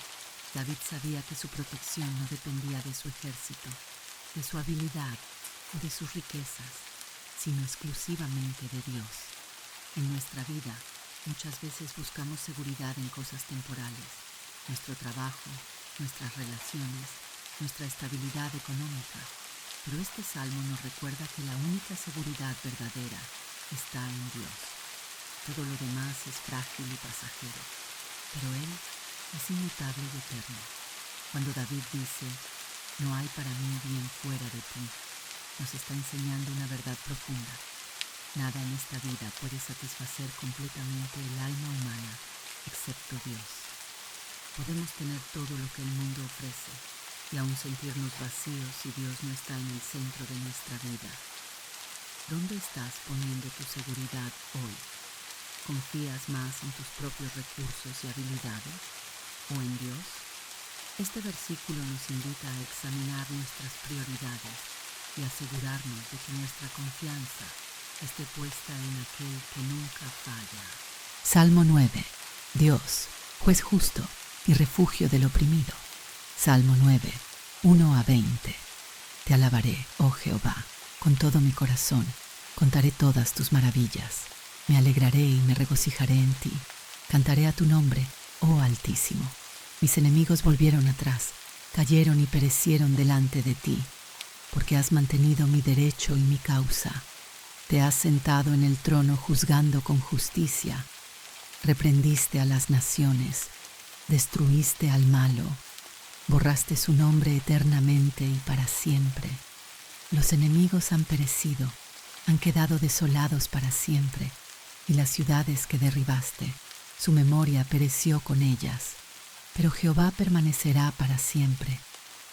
David sabía que su protección no dependía de su ejército, de su habilidad o de sus riquezas, sino exclusivamente de Dios. En nuestra vida, muchas veces buscamos seguridad en cosas temporales, nuestro trabajo, nuestras relaciones, nuestra estabilidad económica, pero este salmo nos recuerda que la única seguridad verdadera está en Dios. Todo lo demás es frágil y pasajero, pero Él es inmutable y eterno. Cuando David dice, no hay para mí bien fuera de ti, nos está enseñando una verdad profunda. Nada en esta vida puede satisfacer completamente el alma humana, excepto Dios. Podemos tener todo lo que el mundo ofrece y aún sentirnos vacíos si Dios no está en el centro de nuestra vida. ¿Dónde estás poniendo tu seguridad hoy? ¿Confías más en tus propios recursos y habilidades o en Dios? Este versículo nos invita a examinar nuestras prioridades y asegurarnos de que nuestra confianza esté puesta en aquel que nunca falla. Salmo 9. Dios, juez justo y refugio del oprimido. Salmo 9, 1-20. Te alabaré, oh Jehová, con todo mi corazón, contaré todas tus maravillas. Me alegraré y me regocijaré en ti. Cantaré a tu nombre, oh Altísimo. Mis enemigos volvieron atrás, cayeron y perecieron delante de ti, porque has mantenido mi derecho y mi causa. Te has sentado en el trono juzgando con justicia. Reprendiste a las naciones, destruiste al malo, borraste su nombre eternamente y para siempre. Los enemigos han perecido, han quedado desolados para siempre, y las ciudades que derribaste, su memoria pereció con ellas. Pero Jehová permanecerá para siempre,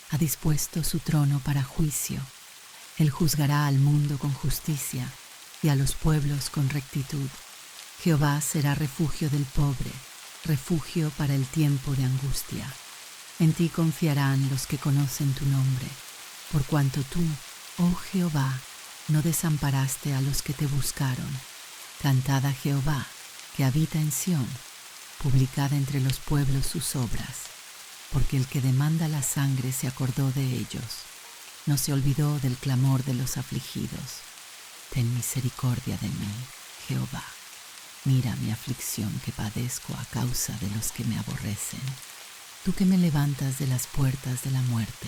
ha dispuesto su trono para juicio. Él juzgará al mundo con justicia y a los pueblos con rectitud. Jehová será refugio del pobre, refugio para el tiempo de angustia. En ti confiarán los que conocen tu nombre, por cuanto tú, oh Jehová, no desamparaste a los que te buscaron. Cantad a Jehová, que habita en Sión, publicad entre los pueblos sus obras, porque el que demanda la sangre se acordó de ellos, no se olvidó del clamor de los afligidos. Ten misericordia de mí, Jehová. Mira mi aflicción que padezco a causa de los que me aborrecen. Tú que me levantas de las puertas de la muerte,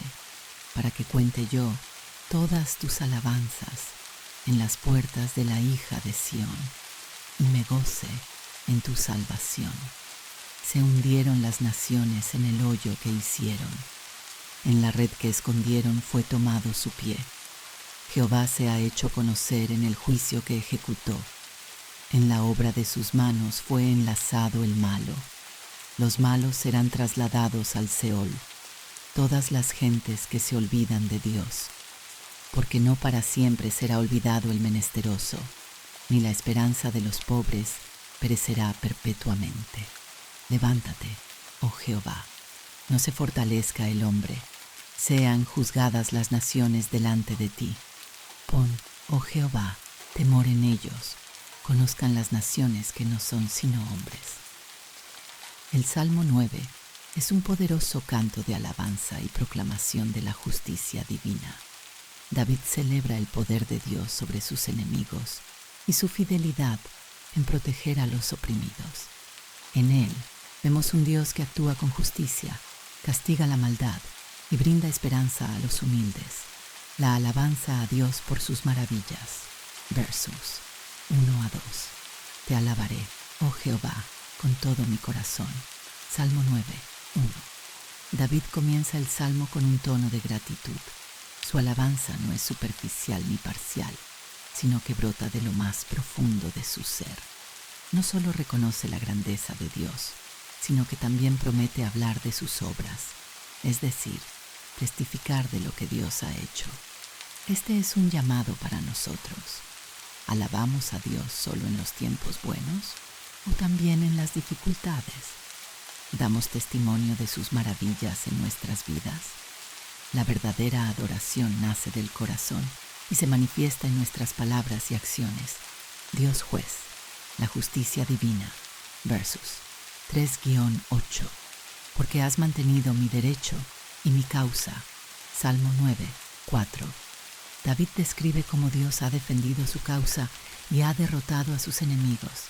para que cuente yo todas tus alabanzas en las puertas de la hija de Sión, y me goce en tu salvación. Se hundieron las naciones en el hoyo que hicieron, en la red que escondieron fue tomado su pie. Jehová se ha hecho conocer en el juicio que ejecutó. En la obra de sus manos fue enlazado el malo. Los malos serán trasladados al Seol, todas las gentes que se olvidan de Dios, porque no para siempre será olvidado el menesteroso, ni la esperanza de los pobres perecerá perpetuamente. Levántate, oh Jehová, no se fortalezca el hombre, sean juzgadas las naciones delante de ti. Pon, oh Jehová, temor en ellos, conozcan las naciones que no son sino hombres. El Salmo 9 es un poderoso canto de alabanza y proclamación de la justicia divina. David celebra el poder de Dios sobre sus enemigos y su fidelidad en proteger a los oprimidos. En él vemos un Dios que actúa con justicia, castiga la maldad y brinda esperanza a los humildes. La alabanza a Dios por sus maravillas. Versos 1 a 2. Te alabaré, oh Jehová, con todo mi corazón. Salmo 9, 1. David comienza el salmo con un tono de gratitud. Su alabanza no es superficial ni parcial, sino que brota de lo más profundo de su ser. No solo reconoce la grandeza de Dios, sino que también promete hablar de sus obras, es decir, testificar de lo que Dios ha hecho. Este es un llamado para nosotros. ¿Alabamos a Dios solo en los tiempos buenos o también en las dificultades? ¿Damos testimonio de sus maravillas en nuestras vidas? La verdadera adoración nace del corazón y se manifiesta en nuestras palabras y acciones. Dios juez, la justicia divina. Versos 3-8. Porque has mantenido mi derecho y mi causa. Salmo 9, 4. David describe cómo Dios ha defendido su causa y ha derrotado a sus enemigos.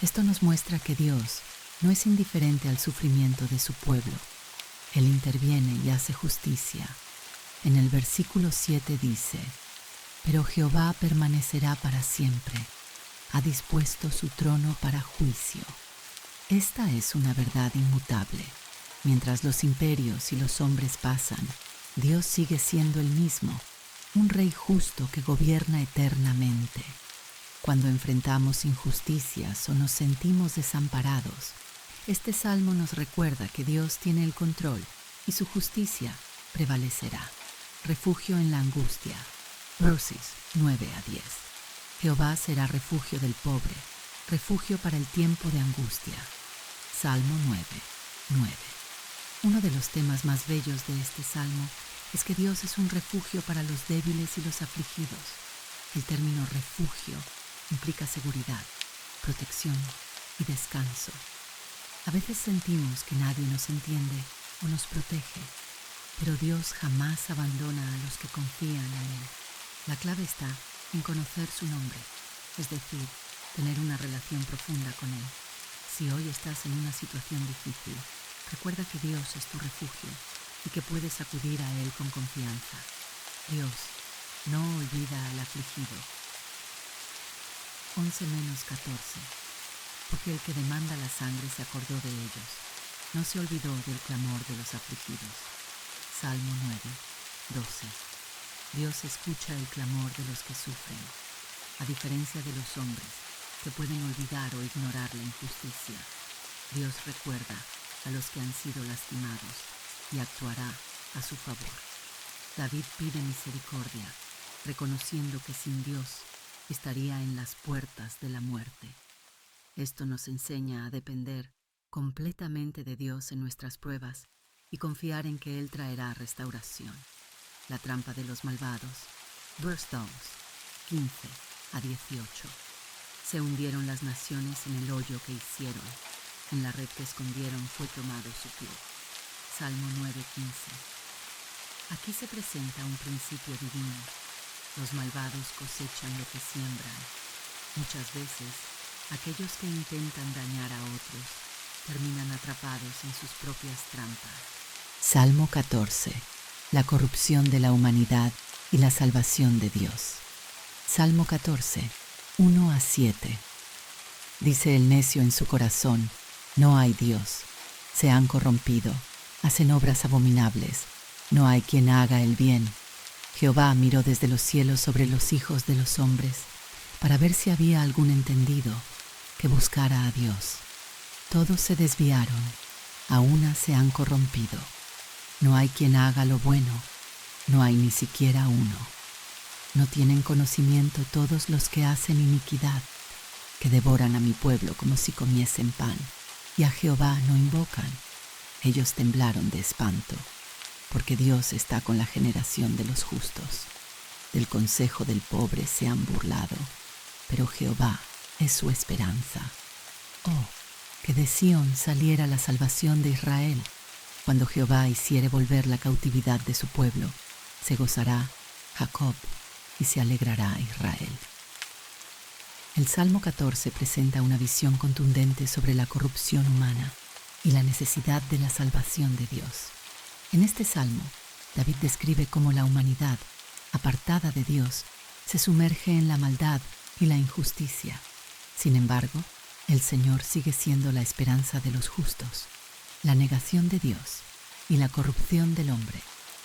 Esto nos muestra que Dios no es indiferente al sufrimiento de su pueblo. Él interviene y hace justicia. En el versículo 7 dice: Pero Jehová permanecerá para siempre, ha dispuesto su trono para juicio. Esta es una verdad inmutable. Mientras los imperios y los hombres pasan, Dios sigue siendo el mismo, un rey justo que gobierna eternamente. Cuando enfrentamos injusticias o nos sentimos desamparados, este salmo nos recuerda que Dios tiene el control y su justicia prevalecerá. Refugio en la angustia. Versos 9-10. Jehová será refugio del pobre, refugio para el tiempo de angustia. Salmo 9:9. Uno de los temas más bellos de este salmo es que Dios es un refugio para los débiles y los afligidos. El término refugio implica seguridad, protección y descanso. A veces sentimos que nadie nos entiende o nos protege, pero Dios jamás abandona a los que confían en Él. La clave está en conocer su nombre, es decir, tener una relación profunda con Él. Si hoy estás en una situación difícil, recuerda que Dios es tu refugio y que puedes acudir a Él con confianza. Dios no olvida al afligido. 11-14. Porque el que demanda la sangre se acordó de ellos, no se olvidó del clamor de los afligidos. Salmo 9:12. Dios escucha el clamor de los que sufren, a diferencia de los hombres, que pueden olvidar o ignorar la injusticia. Dios recuerda a los que han sido lastimados y actuará a su favor. David pide misericordia, reconociendo que sin Dios estaría en las puertas de la muerte. Esto nos enseña a depender completamente de Dios en nuestras pruebas y confiar en que Él traerá restauración. La trampa de los malvados. Verse 2, 15-18. Se hundieron las naciones en el hoyo que hicieron. En la red que escondieron fue tomado su pie. Salmo 9:15. Aquí se presenta un principio divino. Los malvados cosechan lo que siembran. Muchas veces, aquellos que intentan dañar a otros terminan atrapados en sus propias trampas. Salmo 14. La corrupción de la humanidad y la salvación de Dios. Salmo 14, 1-7. Dice el necio en su corazón: no hay Dios. Se han corrompido, hacen obras abominables. No hay quien haga el bien. Jehová miró desde los cielos sobre los hijos de los hombres para ver si había algún entendido que buscara a Dios. Todos se desviaron, a una se han corrompido. No hay quien haga lo bueno, no hay ni siquiera uno. No tienen conocimiento todos los que hacen iniquidad, que devoran a mi pueblo como si comiesen pan, y a Jehová no invocan. Ellos temblaron de espanto, porque Dios está con la generación de los justos. Del consejo del pobre se han burlado, pero Jehová es su esperanza. Oh, que de Sión saliera la salvación de Israel. Cuando Jehová hiciere volver la cautividad de su pueblo, se gozará Jacob y se alegrará Israel. El Salmo 14 presenta una visión contundente sobre la corrupción humana y la necesidad de la salvación de Dios. En este salmo, David describe cómo la humanidad, apartada de Dios, se sumerge en la maldad y la injusticia. Sin embargo, el Señor sigue siendo la esperanza de los justos. La negación de Dios y la corrupción del hombre.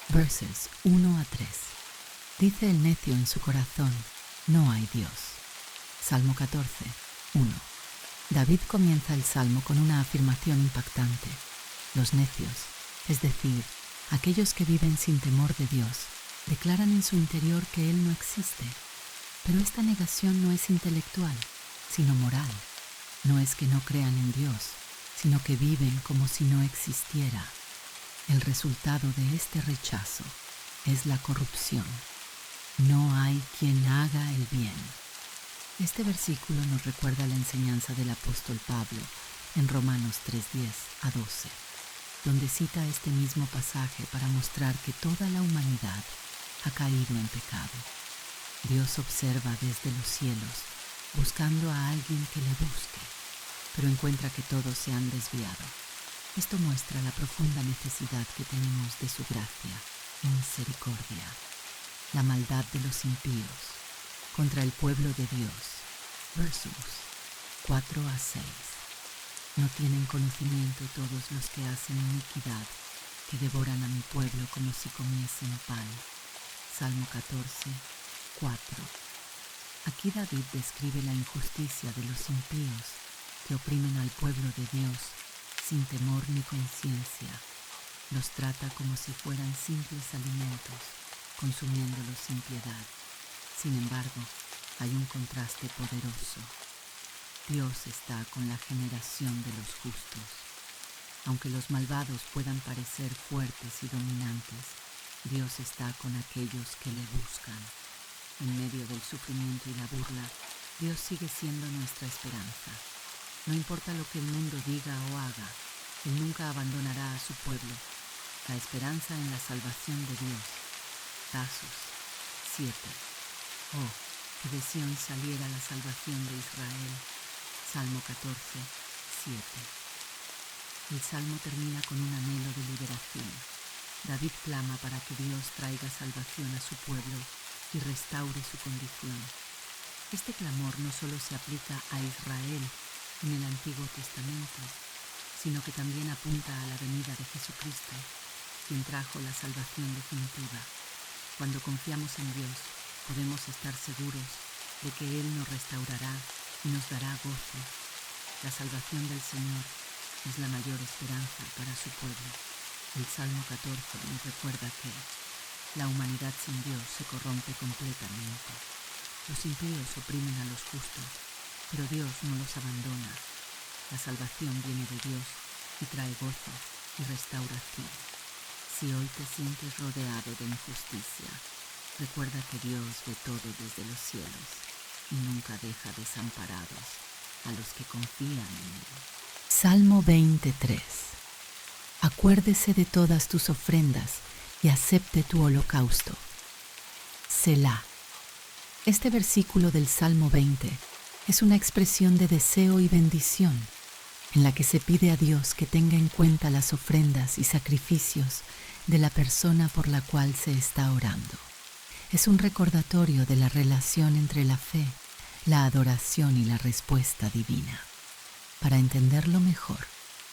Verses 1-3. Dice el necio en su corazón: no hay Dios. Salmo 14, 1. David comienza el salmo con una afirmación impactante. Los necios, es decir, aquellos que viven sin temor de Dios, declaran en su interior que Él no existe. Pero esta negación no es intelectual, sino moral. No es que no crean en Dios, sino que viven como si no existiera. El resultado de este rechazo es la corrupción. No hay quien haga el bien. Este versículo nos recuerda la enseñanza del apóstol Pablo en Romanos 3:10-12, donde cita este mismo pasaje para mostrar que toda la humanidad ha caído en pecado. Dios observa desde los cielos, buscando a alguien que le busque, pero encuentra que todos se han desviado. Esto muestra la profunda necesidad que tenemos de su gracia y misericordia. La maldad de los impíos contra el pueblo de Dios. Versos 4-6. No tienen conocimiento todos los que hacen iniquidad, que devoran a mi pueblo como si comiesen pan. Salmo 14, 4. Aquí David describe la injusticia de los impíos, que oprimen al pueblo de Dios sin temor ni conciencia. Los trata como si fueran simples alimentos, consumiéndolos sin piedad. Sin embargo, hay un contraste poderoso. Dios está con la generación de los justos. Aunque los malvados puedan parecer fuertes y dominantes, Dios está con aquellos que le buscan. En medio del sufrimiento y la burla, Dios sigue siendo nuestra esperanza. No importa lo que el mundo diga o haga, Él nunca abandonará a su pueblo. La esperanza en la salvación de Dios. Pasos 7. Oh, que de Sión saliera la salvación de Israel. Salmo 14, 7. El salmo termina con un anhelo de liberación. David clama para que Dios traiga salvación a su pueblo y restaure su condición. Este clamor no solo se aplica a Israel en el Antiguo Testamento, sino que también apunta a la venida de Jesucristo, quien trajo la salvación definitiva. Cuando confiamos en Dios, podemos estar seguros de que Él nos restaurará y nos dará gozo. La salvación del Señor es la mayor esperanza para su pueblo. El Salmo 14 nos recuerda que la humanidad sin Dios se corrompe completamente. Los impíos oprimen a los justos, pero Dios no los abandona. La salvación viene de Dios y trae gozo y restauración. Si hoy te sientes rodeado de injusticia, recuerda que Dios ve todo desde los cielos y nunca deja desamparados a los que confían en Él. Salmo 23. Acuérdese de todas tus ofrendas y acepte tu holocausto. Selah. Este versículo del Salmo 20 es una expresión de deseo y bendición, en la que se pide a Dios que tenga en cuenta las ofrendas y sacrificios de la persona por la cual se está orando. Es un recordatorio de la relación entre la fe, la adoración y la respuesta divina. Para entenderlo mejor,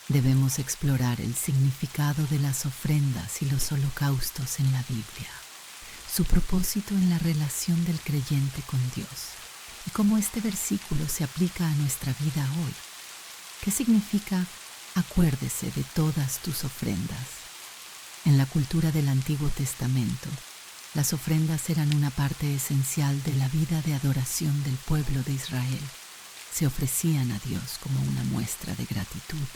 debemos explorar el significado de las ofrendas y los holocaustos en la Biblia, su propósito en la relación del creyente con Dios y cómo este versículo se aplica a nuestra vida hoy. ¿Qué significa acuérdese de todas tus ofrendas? En la cultura del Antiguo Testamento, las ofrendas eran una parte esencial de la vida de adoración del pueblo de Israel. Se ofrecían a Dios como una muestra de gratitud,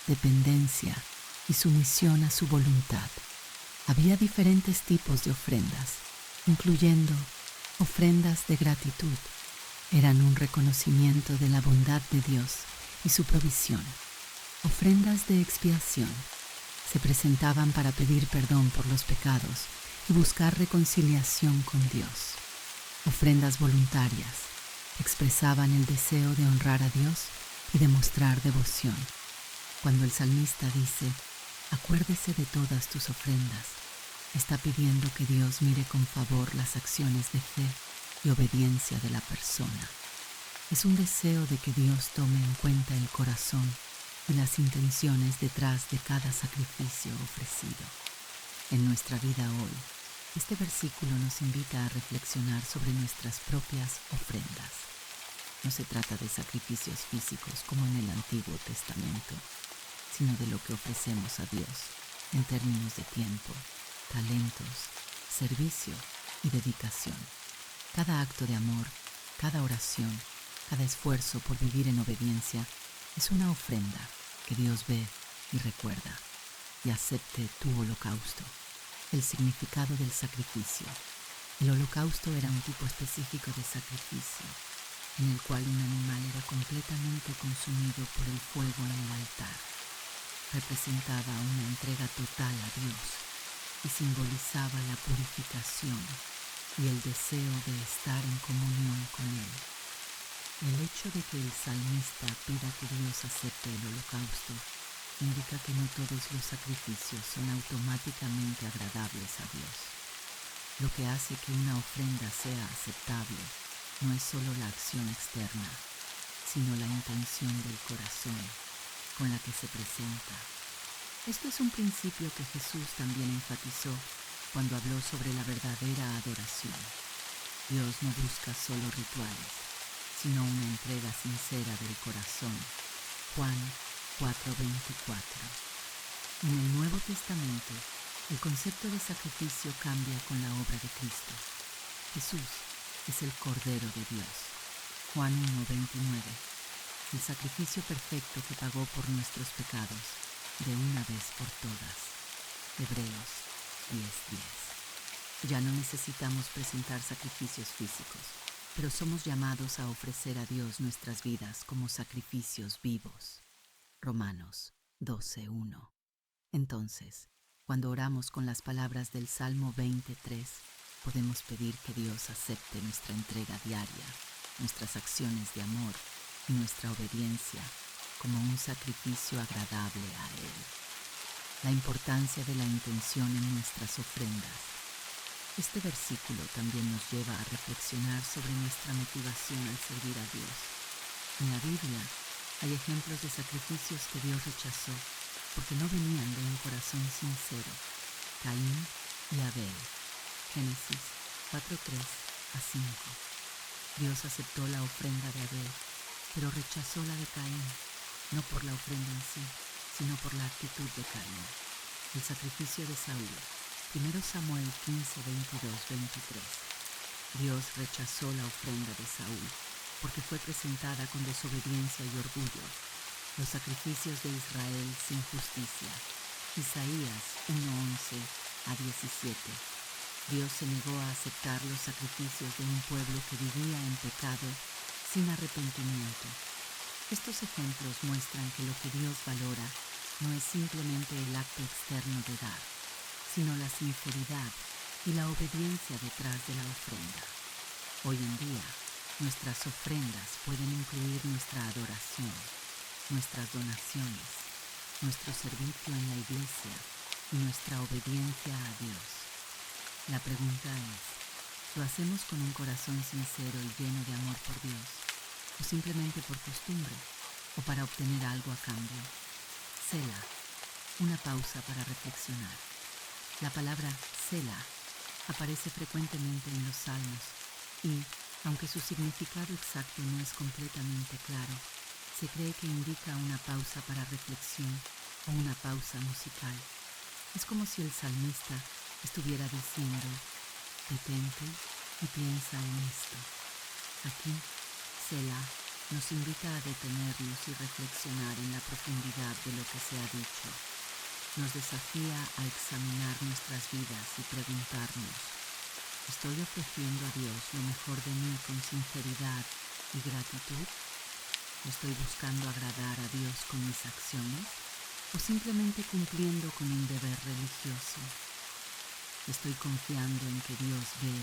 dependencia y sumisión a su voluntad. Había diferentes tipos de ofrendas, incluyendo ofrendas de gratitud. Eran un reconocimiento de la bondad de Dios y su provisión. Ofrendas de expiación. Se presentaban para pedir perdón por los pecados y buscar reconciliación con Dios. Ofrendas voluntarias. Expresaban el deseo de honrar a Dios y de mostrar devoción. Cuando el salmista dice, acuérdese de todas tus ofrendas, está pidiendo que Dios mire con favor las acciones de fe y obediencia de la persona. Es un deseo de que Dios tome en cuenta el corazón y las intenciones detrás de cada sacrificio ofrecido. En nuestra vida hoy, este versículo nos invita a reflexionar sobre nuestras propias ofrendas. No se trata de sacrificios físicos como en el Antiguo Testamento, sino de lo que ofrecemos a Dios en términos de tiempo, talentos, servicio y dedicación. Cada acto de amor, cada oración, cada esfuerzo por vivir en obediencia es una ofrenda que Dios ve y recuerda. Y acepte tu holocausto. El significado del sacrificio. El holocausto era un tipo específico de sacrificio, en el cual un animal era completamente consumido por el fuego en el altar. Representaba una entrega total a Dios y simbolizaba la purificación y el deseo de estar en comunión con Él. El hecho de que el salmista pida que Dios acepte el holocausto indica que no todos los sacrificios son automáticamente agradables a Dios. Lo que hace que una ofrenda sea aceptable no es solo la acción externa, sino la intención del corazón con la que se presenta. Esto es un principio que Jesús también enfatizó cuando habló sobre la verdadera adoración. Dios no busca solo rituales, sino una entrega sincera del corazón. Juan 4:24. En el Nuevo Testamento, el concepto de sacrificio cambia con la obra de Cristo. Jesús es el Cordero de Dios. Juan 1:29. El sacrificio perfecto que pagó por nuestros pecados, de una vez por todas. Hebreos 10:10. Ya no necesitamos presentar sacrificios físicos, pero somos llamados a ofrecer a Dios nuestras vidas como sacrificios vivos. Romanos 12:1. Entonces, cuando oramos con las palabras del Salmo 23, podemos pedir que Dios acepte nuestra entrega diaria, nuestras acciones de amor y nuestra obediencia como un sacrificio agradable a Él. La importancia de la intención en nuestras ofrendas. Este versículo también nos lleva a reflexionar sobre nuestra motivación al servir a Dios. En la Biblia hay ejemplos de sacrificios que Dios rechazó porque no venían de un corazón sincero. Caín y Abel. Génesis 4:3-5. Dios aceptó la ofrenda de Abel, pero rechazó la de Caín, no por la ofrenda en sí, sino por la actitud de Caín. El sacrificio de Saúl. 1 Samuel 15:22-23. Dios rechazó la ofrenda de Saúl, porque fue presentada con desobediencia y orgullo, los sacrificios de Israel sin justicia. Isaías 1:11-17. Dios se negó a aceptar los sacrificios de un pueblo que vivía en pecado sin arrepentimiento. Estos ejemplos muestran que lo que Dios valora no es simplemente el acto externo de dar, sino la sinceridad y la obediencia detrás de la ofrenda. Hoy en día, nuestras ofrendas pueden incluir nuestra adoración, nuestras donaciones, nuestro servicio en la iglesia y nuestra obediencia a Dios. La pregunta es, ¿lo hacemos con un corazón sincero y lleno de amor por Dios, o simplemente por costumbre, o para obtener algo a cambio? Selah, una pausa para reflexionar. La palabra Selah aparece frecuentemente en los Salmos y, aunque su significado exacto no es completamente claro, se cree que indica una pausa para reflexión o una pausa musical. Es como si el salmista estuviera diciendo, detente y piensa en esto. Aquí, Selah nos invita a detenernos y reflexionar en la profundidad de lo que se ha dicho. Nos desafía a examinar nuestras vidas y preguntarnos, ¿estoy ofreciendo a Dios lo mejor de mí con sinceridad y gratitud? ¿Estoy buscando agradar a Dios con mis acciones o simplemente cumpliendo con un deber religioso? ¿Estoy confiando en que Dios ve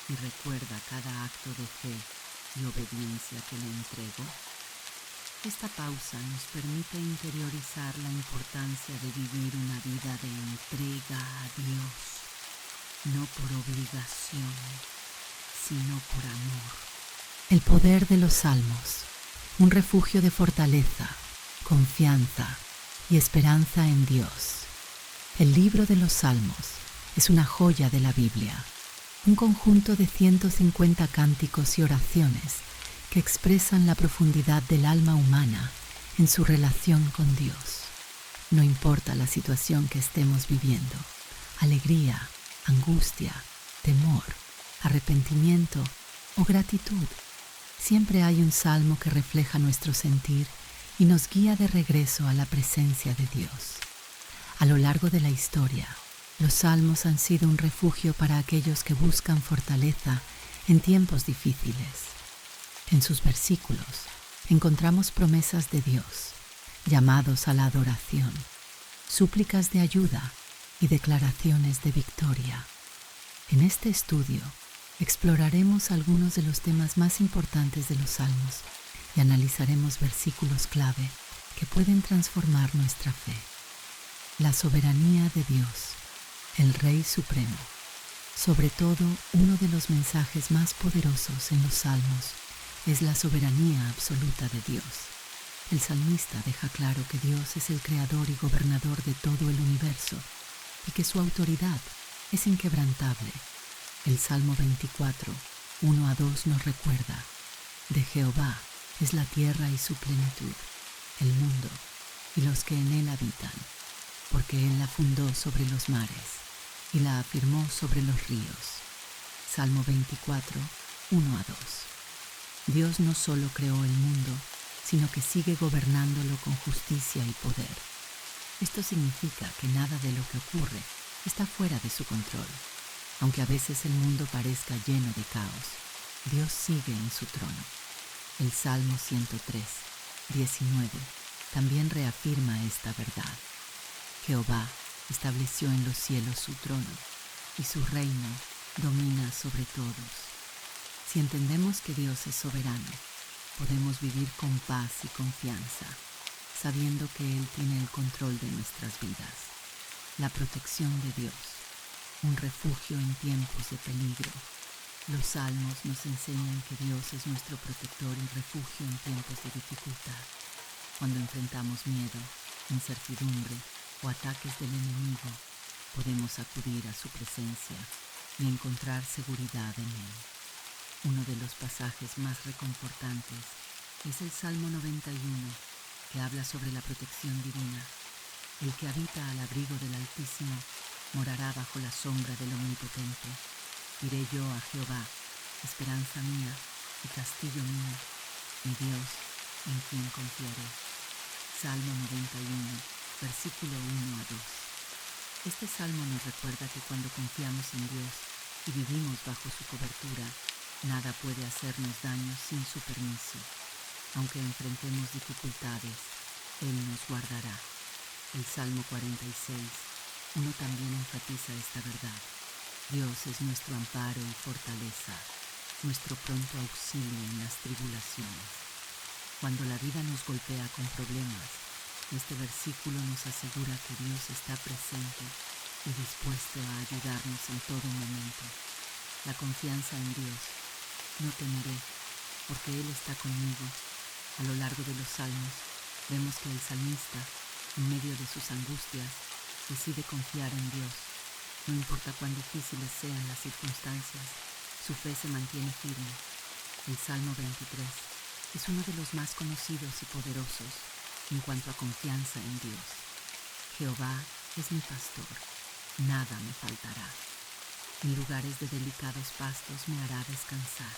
y recuerda cada acto de fe y obediencia que le entrego? Esta pausa nos permite interiorizar la importancia de vivir una vida de entrega a Dios, no por obligación, sino por amor. El poder de los Salmos, un refugio de fortaleza, confianza y esperanza en Dios. El libro de los Salmos es una joya de la Biblia, un conjunto de 150 cánticos y oraciones que expresan la profundidad del alma humana en su relación con Dios. No importa la situación que estemos viviendo, alegría, angustia, temor, arrepentimiento o gratitud, siempre hay un salmo que refleja nuestro sentir y nos guía de regreso a la presencia de Dios. A lo largo de la historia, los salmos han sido un refugio para aquellos que buscan fortaleza en tiempos difíciles. En sus versículos encontramos promesas de Dios, llamados a la adoración, súplicas de ayuda y declaraciones de victoria. En este estudio exploraremos algunos de los temas más importantes de los Salmos y analizaremos versículos clave que pueden transformar nuestra fe. La soberanía de Dios, el Rey Supremo. Sobre todo, uno de los mensajes más poderosos en los Salmos es la soberanía absoluta de Dios. El salmista deja claro que Dios es el creador y gobernador de todo el universo y que su autoridad es inquebrantable. El Salmo 24, 1-2 nos recuerda, de Jehová es la tierra y su plenitud, el mundo y los que en él habitan, porque él la fundó sobre los mares y la afirmó sobre los ríos. Salmo 24, 1-2. Dios no solo creó el mundo, sino que sigue gobernándolo con justicia y poder. Esto significa que nada de lo que ocurre está fuera de su control. Aunque a veces el mundo parezca lleno de caos, Dios sigue en su trono. El Salmo 103, 19 también reafirma esta verdad. Jehová estableció en los cielos su trono, y su reino domina sobre todos. Si entendemos que Dios es soberano, podemos vivir con paz y confianza, sabiendo que Él tiene el control de nuestras vidas. La protección de Dios, un refugio en tiempos de peligro. Los salmos nos enseñan que Dios es nuestro protector y refugio en tiempos de dificultad. Cuando enfrentamos miedo, incertidumbre o ataques del enemigo, podemos acudir a su presencia y encontrar seguridad en Él. Uno de los pasajes más reconfortantes es el Salmo 91, que habla sobre la protección divina. El que habita al abrigo del Altísimo morará bajo la sombra del Omnipotente. Diré yo a Jehová, esperanza mía y castillo mío, mi Dios, en quien confiaré. Salmo 91, versículo 1 a 2. Este salmo nos recuerda que cuando confiamos en Dios y vivimos bajo su cobertura, nada puede hacernos daño sin su permiso. Aunque enfrentemos dificultades, Él nos guardará. El Salmo 46, también enfatiza esta verdad. Dios es nuestro amparo y fortaleza, nuestro pronto auxilio en las tribulaciones. Cuando la vida nos golpea con problemas, este versículo nos asegura que Dios está presente y dispuesto a ayudarnos en todo momento. La confianza en Dios. No temeré, porque Él está conmigo. A lo largo de los salmos, vemos que el salmista, en medio de sus angustias, decide confiar en Dios. No importa cuán difíciles sean las circunstancias, su fe se mantiene firme. El Salmo 23 es uno de los más conocidos y poderosos en cuanto a confianza en Dios. Jehová es mi pastor, nada me faltará. En lugares de delicados pastos me hará descansar.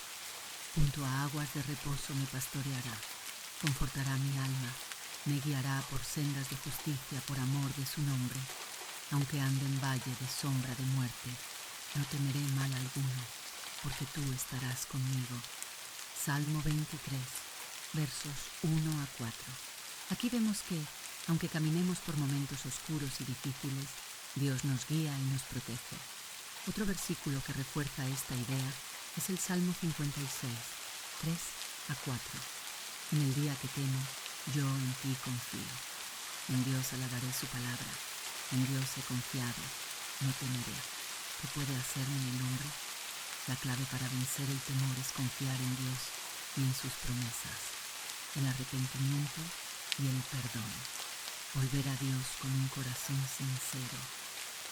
Junto a aguas de reposo me pastoreará. Confortará mi alma, me guiará por sendas de justicia por amor de su nombre. Aunque ande en valle de sombra de muerte, no temeré mal alguno, porque tú estarás conmigo. Salmo 23, versos 1 a 4. Aquí vemos que, aunque caminemos por momentos oscuros y difíciles, Dios nos guía y nos protege. Otro versículo que refuerza esta idea es el Salmo 56, 3 a 4. En el día que temo, yo en ti confío. En Dios alabaré su palabra. En Dios he confiado, no temeré. ¿Qué puede hacerme el hombre? La clave para vencer el temor es confiar en Dios y en sus promesas, el arrepentimiento y el perdón. Volver a Dios con un corazón sincero.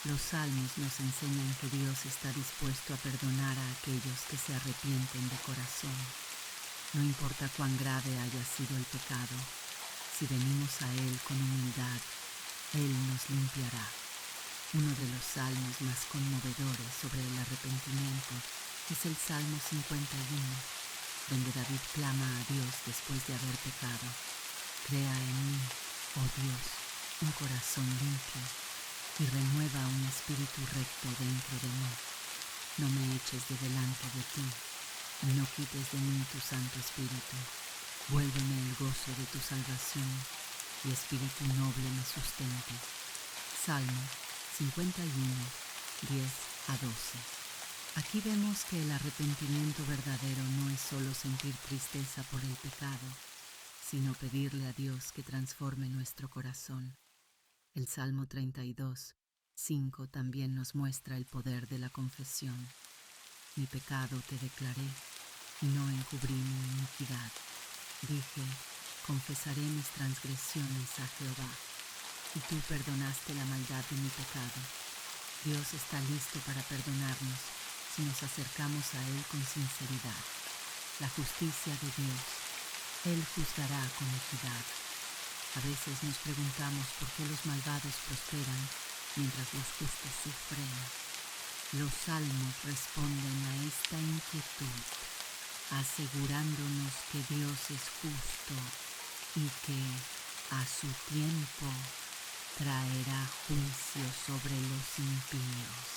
Los salmos nos enseñan que Dios está dispuesto a perdonar a aquellos que se arrepienten de corazón. No importa cuán grave haya sido el pecado, si venimos a Él con humildad, Él nos limpiará. Uno de los salmos más conmovedores sobre el arrepentimiento es el Salmo 51, donde David clama a Dios después de haber pecado. Crea en mí, oh Dios, un corazón limpio y renueva un espíritu recto dentro de mí. No me eches de delante de ti y no quites de mí tu Santo Espíritu. Vuélveme el gozo de tu salvación y espíritu noble me sustente. Salmo 51, 10 a 12. Aquí vemos que el arrepentimiento verdadero no es solo sentir tristeza por el pecado, sino pedirle a Dios que transforme nuestro corazón. El Salmo 32, 5 también nos muestra el poder de la confesión. Mi pecado te declaré y no encubrí mi iniquidad. Dije, confesaré mis transgresiones a Jehová, y tú perdonaste la maldad de mi pecado. Dios está listo para perdonarnos si nos acercamos a Él con sinceridad. La justicia de Dios, Él juzgará con equidad. A veces nos preguntamos por qué los malvados prosperan mientras los justos sufren. Los salmos responden a esta inquietud, asegurándonos que Dios es justo y que, a su tiempo, traerá juicio sobre los impíos.